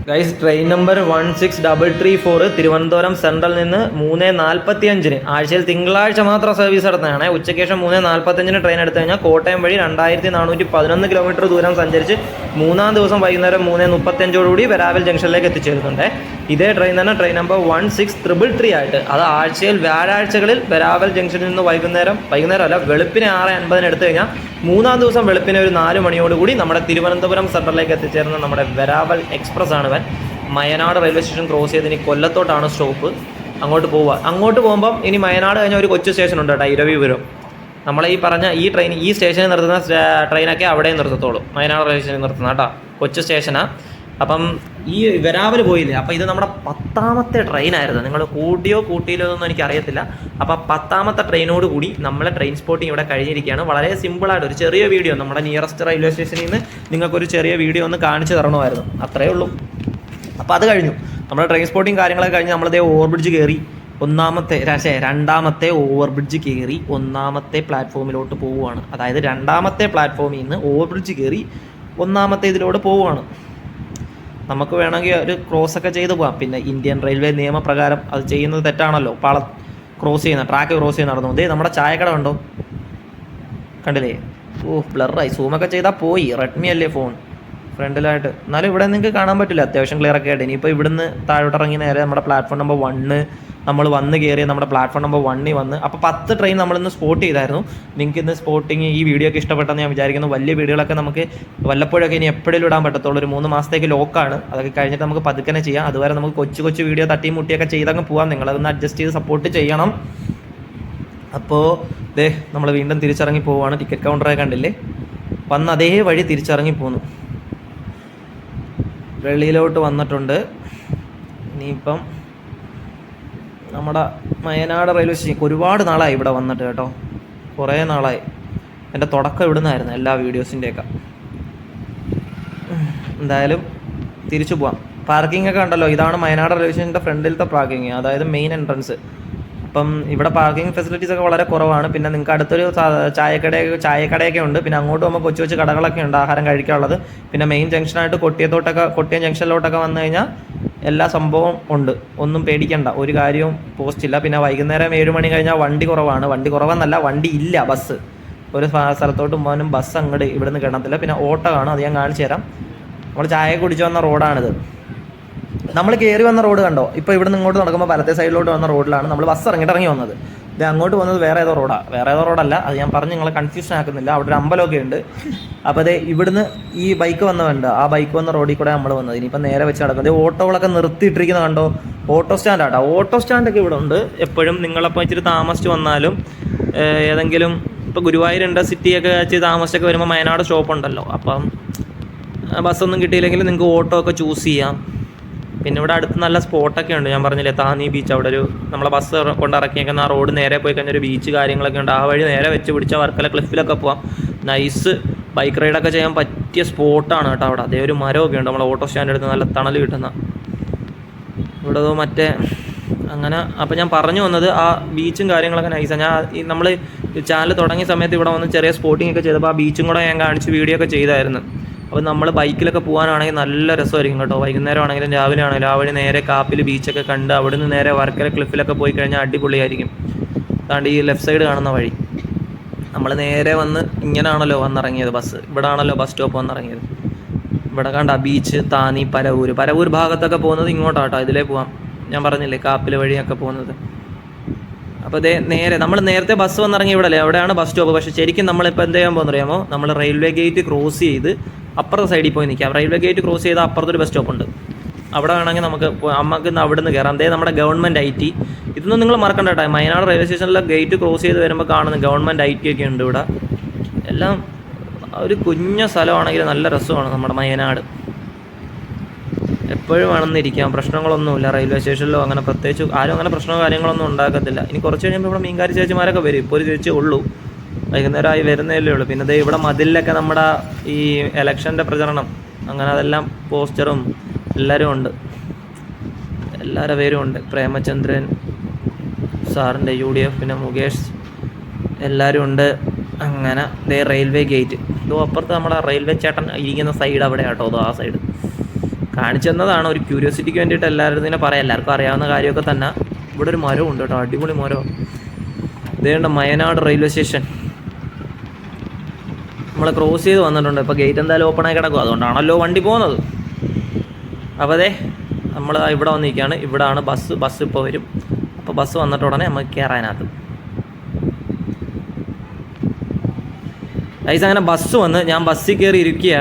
ഗൈസ്. ട്രെയിൻ നമ്പർ 16334 തിരുവനന്തപുരം സെൻട്രലിൽ നിന്ന് 3:45 ആഴ്ചയിൽ തിങ്കളാഴ്ച മാത്രം സർവീസ് നടത്തുന്നതാണ്. ഉച്ചയ്ക്ക് ശേഷം 3:45 ട്രെയിൻ എടുത്തു കഴിഞ്ഞാൽ കോട്ടയം വഴി 2411 കിലോമീറ്റർ ദൂരം സഞ്ചരിച്ച് 3-ാം ദിവസം വൈകുന്നേരം 3:35 വരാവൽ ജംഗ്ഷനിലേക്ക് എത്തിച്ചേരുന്നുണ്ട്. ഇതേ ട്രെയിൻ തന്നെ ട്രെയിൻ നമ്പർ 16333 ആയിട്ട് അത് ആഴ്ചയിൽ വ്യാഴാഴ്ചകളിൽ വരാവൽ ജംഗ്ഷനിൽ നിന്ന് വൈകുന്നേരം അല്ല വെളുപ്പിനെ 6:50 എടുത്തു കഴിഞ്ഞാൽ 3-ാം ദിവസം വെളുപ്പിനെ ഒരു 4 മണിയോടുകൂടി നമ്മുടെ തിരുവനന്തപുരം സെൻട്രലിലേക്ക് എത്തിച്ചേരുന്ന നമ്മുടെ വരാവൽ എക്സ്പ്രസ് ആണ്. വയനാട് റെയിൽവേ സ്റ്റേഷൻ ക്രോസ് ചെയ്ത് ഇനി കൊല്ലത്തോട്ടാണ് സ്റ്റോപ്പ്. അങ്ങോട്ട് പോകുമ്പം ഇനി വയനാട് കഴിഞ്ഞ ഒരു കൊച്ചു സ്റ്റേഷൻ ഉണ്ട് കേട്ടോ, ഇരവിപുരം. നമ്മളെ ഈ പറഞ്ഞ ഈ സ്റ്റേഷനിൽ നിർത്തുന്ന ട്രെയിനൊക്കെ അവിടെ നിർത്തത്തുള്ളൂ. വയനാട് റെയിൽവേ സ്റ്റേഷനിൽ നിർത്തുന്ന കേട്ടോ, കൊച്ചു സ്റ്റേഷനാണ്. അപ്പം ഈ വരാവൽ പോയില്ലേ, അപ്പോൾ ഇത് നമ്മുടെ 10ാമത്തെ ട്രെയിനായിരുന്നു. നിങ്ങൾ കൂട്ടിയില്ലോ എന്നൊന്നും എനിക്കറിയത്തില്ല. അപ്പോൾ 10ാമത്തെ ട്രെയിനോട് കൂടി നമ്മളെ ട്രെയിൻ സ്പോട്ടിങ് ഇവിടെ കഴിഞ്ഞിരിക്കുകയാണ്. വളരെ സിമ്പിളായിട്ട് ഒരു ചെറിയ വീഡിയോ നമ്മുടെ നിയറസ്റ്റ് റെയിൽവേ സ്റ്റേഷനിൽ നിന്ന് നിങ്ങൾക്കൊരു ചെറിയ വീഡിയോ ഒന്ന് കാണിച്ചു തരണമായിരുന്നു, അത്രയേ ഉള്ളൂ. അപ്പോൾ അത് കഴിഞ്ഞു. നമ്മുടെ ട്രെയിൻ സ്പോട്ടിങ് കാര്യങ്ങളൊക്കെ കഴിഞ്ഞ് നമ്മളതേ ഓവർബ്രിഡ്ജ് കയറി 2ാമത്തെ ഓവർബ്രിഡ്ജ് കയറി 1ാമത്തെ പ്ലാറ്റ്ഫോമിലോട്ട് പോവുകയാണ്. അതായത് 2ാമത്തെ പ്ലാറ്റ്ഫോമിൽ നിന്ന് ഓവർബ്രിഡ്ജ് കയറി 1ാമത്തെ ഇതിലോട്ട് പോവുകയാണ്. നമുക്ക് വേണമെങ്കിൽ ഒരു ക്രോസൊക്കെ ചെയ്ത് പോകാം. പിന്നെ ഇന്ത്യൻ റെയിൽവേ നിയമപ്രകാരം അത് ചെയ്യുന്നത് തെറ്റാണല്ലോ. ട്രാക്ക് ക്രോസ് ചെയ്ത് നടന്നു. ഇതേ നമ്മുടെ ചായക്കട ഉണ്ടോ, കണ്ടില്ലേ? ബ്ലറായി. സൂമൊക്കെ ചെയ്താൽ പോയി. റെഡ്മി അല്ലേ ഫോൺ ഫ്രണ്ടിലായിട്ട്. എന്നാലും ഇവിടെ നിങ്ങൾക്ക് കാണാൻ പറ്റില്ല, അത്യാവശ്യം ക്ലിയർ ഒക്കെ ആയിട്ട്. ഇനിയിപ്പോൾ ഇവിടുന്ന് താഴോട്ടിറങ്ങി നേരെ നമ്മുടെ പ്ലാറ്റ്ഫോം നമ്പർ 1 നമ്മൾ വന്ന് കയറി നമ്മുടെ പ്ലാറ്റ്ഫോം നമ്പർ 1 വന്ന്. അപ്പോൾ 10 ട്രെയിൻ നമ്മളിന്ന് സ്പോട്ട് ചെയ്തായിരുന്നു. നിങ്ങൾക്ക് ഇന്ന് സ്പോട്ടിങ് ഈ വീഡിയോ ഒക്കെ ഇഷ്ടപ്പെട്ടെന്ന് ഞാൻ വിചാരിക്കുന്നു. വലിയ വീഡിയോകളൊക്കെ നമുക്ക് വല്ലപ്പോഴൊക്കെ ഇനി എപ്പോഴും ഇടാൻ പറ്റത്തുള്ളൂ. ഒരു 3 മാസത്തേക്ക് ലോക്കാണ്. അതൊക്കെ കഴിഞ്ഞിട്ട് നമുക്ക് പതുക്കനെ ചെയ്യാം. അതുവരെ നമുക്ക് കൊച്ചു വീഡിയോ തട്ടിയും മുട്ടിയൊക്കെ ചെയ്തങ്ങ് പോകാം. നിങ്ങളതൊന്ന് അഡ്ജസ്റ്റ് ചെയ്ത് സപ്പോർട്ട് ചെയ്യണം. അപ്പോൾ നമ്മൾ വീണ്ടും തിരിച്ചിറങ്ങി പോവുകയാണ്. ടിക്കറ്റ് കൗണ്ടറൊക്കെ കണ്ടില്ലേ, വന്ന് അതേ വഴി തിരിച്ചിറങ്ങി പോന്നു. വെളിയിലോട്ട് വന്നിട്ടുണ്ട്. ഇനിയിപ്പം നമ്മുടെ വയനാട് റെയിൽവേ സ്റ്റേഷൻ ഒരുപാട് നാളായി ഇവിടെ വന്നിട്ട് കേട്ടോ, കുറേ നാളായി. എൻ്റെ തുടക്കം ഇവിടുന്നായിരുന്നു എല്ലാ വീഡിയോസിൻ്റെയൊക്കെ. എന്തായാലും തിരിച്ചു പോവാം. പാർക്കിംഗ് ഒക്കെ ഉണ്ടല്ലോ, ഇതാണ് വയനാട് റെയിൽവേ സ്റ്റേഷൻ്റെ ഫ്രണ്ടിലത്തെ പാർക്കിംഗ്, അതായത് മെയിൻ എൻട്രൻസ്. അപ്പം ഇവിടെ പാർക്കിംഗ് ഫെസിലിറ്റീസ് ഒക്കെ വളരെ കുറവാണ്. പിന്നെ നിങ്ങൾക്ക് അടുത്തൊരു ചായക്കടയൊക്കെ ഉണ്ട്. പിന്നെ അങ്ങോട്ട് പോകുമ്പോൾ കൊച്ചു കൊച്ചു കടകളൊക്കെ ഉണ്ട് ആഹാരം കഴിക്കാനുള്ളത്. പിന്നെ മെയിൻ ജംഗ്ഷനായിട്ട് കൊട്ടിയം ജംഗ്ഷനിലോട്ടൊക്കെ വന്നു കഴിഞ്ഞാൽ എല്ലാ സംഭവവും ഉണ്ട്. ഒന്നും പേടിക്കണ്ട, ഒരു കാര്യവും പോസ്റ്റില്ല. പിന്നെ വൈകുന്നേരം 7 മണി കഴിഞ്ഞാൽ വണ്ടി കുറവാണ്. വണ്ടി കുറവെന്നല്ല, വണ്ടി ഇല്ല. ബസ് ഒരു സ്ഥലത്തോട്ട് പോകാനും ബസ് അങ്ങോട്ട് ഇവിടുന്ന് കിടത്തില്ല. പിന്നെ ഓട്ടോ കാണും, അത് ഞാൻ കാണിച്ചു തരാം. നമ്മൾ ചായ കുടിച്ചു വന്ന റോഡാണിത്. നമ്മൾ കയറി വന്ന റോഡ് കണ്ടോ? ഇപ്പോൾ ഇവിടുന്ന് ഇങ്ങോട്ട് നടക്കുമ്പോൾ വലത്തെ സൈഡിലോട്ട് വന്ന റോഡിലാണ് നമ്മൾ ബസ് ഇറങ്ങി വന്നത്. ഇത് അങ്ങോട്ട് പോകുന്നത് വേറെ ഏതോ റോഡല്ല. അത് ഞാൻ പറഞ്ഞ് നിങ്ങളെ കൺഫ്യൂഷൻ ആക്കുന്നില്ല. അവിടെ ഒരു അമ്പലമൊക്കെ ഉണ്ട്. അപ്പോൾ അതേ ഇവിടുന്ന് ഈ ബൈക്ക് വന്നതുണ്ട്, ആ ബൈക്ക് വന്ന റോഡിൽ കൂടെ നമ്മൾ വന്നത്. ഇനിയിപ്പോൾ നേരെ വെച്ച് നടക്കുന്നത് ഓട്ടോകളൊക്കെ നിർത്തിയിട്ടിരിക്കുന്ന കണ്ടോ? ഓട്ടോ സ്റ്റാൻഡാട്ടോ. ഓട്ടോ സ്റ്റാൻഡൊക്കെ ഇവിടെ ഉണ്ട് എപ്പോഴും. നിങ്ങളപ്പോൾ ഇച്ചിരി താമസിച്ച് വന്നാലും ഏതെങ്കിലും ഇപ്പോൾ ഗുരുവായൂർ ഇൻ്റർസിറ്റിയൊക്കെ വെച്ച് താമസിച്ചൊക്കെ വരുമ്പോൾ വയനാട് സ്റ്റോപ്പ് ഉണ്ടല്ലോ. അപ്പം ബസ്സൊന്നും കിട്ടിയില്ലെങ്കിൽ നിങ്ങൾക്ക് ഓട്ടോ ഒക്കെ ചൂസ് ചെയ്യാം. പിന്നെ ഇവിടെ അടുത്ത് നല്ല സ്പോട്ടൊക്കെ ഉണ്ട്. ഞാൻ പറഞ്ഞില്ലേ താന്നി ബീച്ച്, അവിടെ ഒരു നമ്മളെ ബസ് കൊണ്ടിറക്കിയേക്കുന്ന ആ റോഡ് നേരെ പോയി കഴിഞ്ഞാൽ ഒരു ബീച്ച് കാര്യങ്ങളൊക്കെ ഉണ്ട്. ആ വഴി നേരെ വെച്ച് പിടിച്ചാൽ വർക്കല ക്ലിഫിലൊക്കെ പോകാം. നൈസ് ബൈക്ക് റൈഡൊക്കെ ചെയ്യാൻ പറ്റിയ സ്പോട്ടാണ് കേട്ടോ അവിടെ. അതേ ഒരു മരമൊക്കെ ഉണ്ട് നമ്മളെ ഓട്ടോ സ്റ്റാൻഡ് അടുത്ത്, നല്ല തണൽ കിട്ടുന്ന. ഇവിടെ മറ്റേ അങ്ങനെ. അപ്പോൾ ഞാൻ പറഞ്ഞു വന്നത് ആ ബീച്ചും കാര്യങ്ങളൊക്കെ നൈസാണ്. നമ്മൾ ചാനൽ തുടങ്ങിയ സമയത്ത് ഇവിടെ വന്ന് ചെറിയ സ്പോട്ടിംഗ് ഒക്കെ ചെയ്തപ്പോൾ ആ ബീച്ചും കൂടെ ഞാൻ കാണിച്ച് വീഡിയോ ഒക്കെ ചെയ്തായിരുന്നു. അപ്പോൾ നമ്മൾ ബൈക്കിലൊക്കെ പോകാനാണെങ്കിൽ നല്ല രസമായിരിക്കും കേട്ടോ. വൈകുന്നേരം ആണെങ്കിലും രാവിലെ ആണെങ്കിലും ആ വഴി നേരെ കാപ്പിൽ ബീച്ചൊക്കെ കണ്ട് അവിടുന്ന് നേരെ വർക്കല ക്ലിഫിലൊക്കെ പോയി കഴിഞ്ഞാൽ അടിപൊളിയായിരിക്കും. അതാണ്ട് ഈ ലെഫ്റ്റ് സൈഡ് കാണുന്ന വഴി നമ്മൾ നേരെ വന്ന് ഇങ്ങനെയാണല്ലോ വന്നിറങ്ങിയത് ബസ്. ഇവിടെ ആണല്ലോ ബസ് സ്റ്റോപ്പ് വന്നിറങ്ങിയത്. ഇവിടെ കണ്ട ബീച്ച്, താന്നി, പരവൂർ ഭാഗത്തൊക്കെ പോകുന്നത് ഇങ്ങോട്ടാട്ടോ. ഇതിലേ പോവാം. ഞാൻ പറഞ്ഞില്ലേ കാപ്പിൽ വഴിയൊക്കെ പോകുന്നത്. അപ്പോൾ നമ്മൾ നേരത്തെ ബസ് വന്നിറങ്ങി ഇവിടെ അല്ലേ, അവിടെയാണ് ബസ് സ്റ്റോപ്പ്. പക്ഷേ ശരിക്കും നമ്മളിപ്പോൾ എന്ത് ചെയ്യാൻ പോകുന്ന അറിയാമോ? നമ്മൾ റെയിൽവേ ഗേറ്റ് ക്രോസ് ചെയ്ത് അപ്പുറത്തെ സൈഡിൽ പോയി നിൽക്കാം. റെയിൽവേ ഗേറ്റ് ക്രോസ് ചെയ്ത് അപ്പുറത്തൊരു ബസ് സ്റ്റോപ്പ് ഉണ്ട്. അവിടെ വേണമെങ്കിൽ നമുക്ക് അവിടെ നിന്ന് കയറാം. നമ്മുടെ ഗവൺമെൻറ് IT. ഇതൊന്നും നിങ്ങൾ മറക്കണ്ട കേട്ടോ. വയനാട് റെയിൽവേ സ്റ്റേഷനിലെ ഗേറ്റ് ക്രോസ് ചെയ്ത് വരുമ്പോൾ കാണുന്ന ഗവൺമെൻറ് IT ഒക്കെ ഉണ്ട് ഇവിടെ. എല്ലാം ഒരു കുഞ്ഞ സ്ഥലമാണെങ്കിൽ നല്ല രസമാണ് നമ്മുടെ വയനാട്. എപ്പോഴും വേണമെന്നിരിക്കാം, പ്രശ്നങ്ങളൊന്നുമില്ല. റെയിൽവേ സ്റ്റേഷനിലോ അങ്ങനെ പ്രത്യേകിച്ച് ആരും അങ്ങനെ പ്രശ്നമോ കാര്യങ്ങളൊന്നും ഉണ്ടാക്കത്തില്ല. ഇനി കുറച്ച് കഴിയുമ്പോൾ ഇവിടെ മീൻകാരി ചേച്ചിമാരൊക്കെ വരും. ഇപ്പോൾ ഒരു ചേച്ചിയേ ഉള്ളൂ, വൈകുന്നേരമായി വരുന്നതല്ലേ ഉള്ളൂ. പിന്നെ ഇവിടെ മതിലൊക്കെ നമ്മുടെ ഈ ഇലക്ഷൻ്റെ പ്രചരണം അങ്ങനെ അതെല്ലാം പോസ്റ്ററും എല്ലാവരും ഉണ്ട്, എല്ലാവരുടെ പേരും ഉണ്ട്. പ്രേമചന്ദ്രൻ സാറിൻ്റെ UDF, പിന്നെ മുകേഷ്, എല്ലാവരും ഉണ്ട്. അങ്ങനെ റെയിൽവേ ഗേറ്റ്. ഇതോ അപ്പുറത്ത് നമ്മുടെ റെയിൽവേ ചേട്ടൻ ഇരിക്കുന്ന സൈഡ് അവിടെ കേട്ടോ. അതോ ആ സൈഡ് കാണിച്ചു തന്നതാണ് ഒരു ക്യൂരിയോസിറ്റിക്ക് വേണ്ടിയിട്ട്. എല്ലാവരും പറയാം, എല്ലാവർക്കും അറിയാവുന്ന കാര്യമൊക്കെ തന്നെ. ഇവിടെ ഒരു മരം ഉണ്ട് കേട്ടോ, അടിപൊളി മരം. ഇതേണ്ട വയനാട് റെയിൽവേ സ്റ്റേഷൻ നമ്മൾ ക്രോസ് ചെയ്ത് വന്നിട്ടുണ്ട്. ഇപ്പോൾ ഗേറ്റ് എന്തായാലും ഓപ്പണായി കിടക്കും, അതുകൊണ്ടാണല്ലോ വണ്ടി പോകുന്നത്. അപ്പോൾ നമ്മൾ ഇവിടെ വന്നിരിക്കുകയാണ്. ഇവിടെയാണ് ബസ് ഇപ്പോൾ വരും. അപ്പോൾ ബസ് വന്നിട്ട് ഉടനെ നമുക്ക് കയറാനകത്ത് അങ്ങനെ ബസ് വന്ന് ഞാൻ ബസ്സിൽ കയറി ഇരിക്കുക.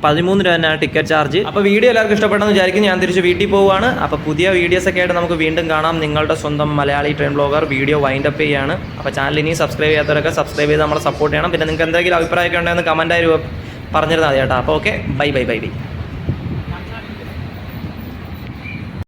13 രൂപ തന്നെയാണ് ടിക്കറ്റ് ചാർജ്. അപ്പോൾ വീഡിയോ എല്ലാവർക്കും ഇഷ്ടപ്പെട്ടെന്ന് വിചാരിക്കും. ഞാൻ തിരിച്ച് വീട്ടിൽ പോവുകയാണ്. അപ്പോൾ പുതിയ വീഡിയോസൊക്കെ ആയിട്ട് നമുക്ക് വീണ്ടും കാണാം. നിങ്ങളുടെ സ്വന്തം Malayali train blogger video wind up ചെയ്യുകയാണ്. അപ്പോൾ ചാനൽ ഇനി സബ്സ്ക്രൈബ് ചെയ്യാത്തവരൊക്കെ സബ്സ്ക്രൈബ് ചെയ്ത് നമ്മളെ സപ്പോർട്ട് ചെയ്യണം. പിന്നെ നിങ്ങൾക്ക് എന്തെങ്കിലും അഭിപ്രായമൊക്കെ ഉണ്ടെന്ന് കമൻറ്റായി പറഞ്ഞിരുന്നാൽ മതി കേട്ടോ. അപ്പോൾ ഓക്കെ, ബൈ.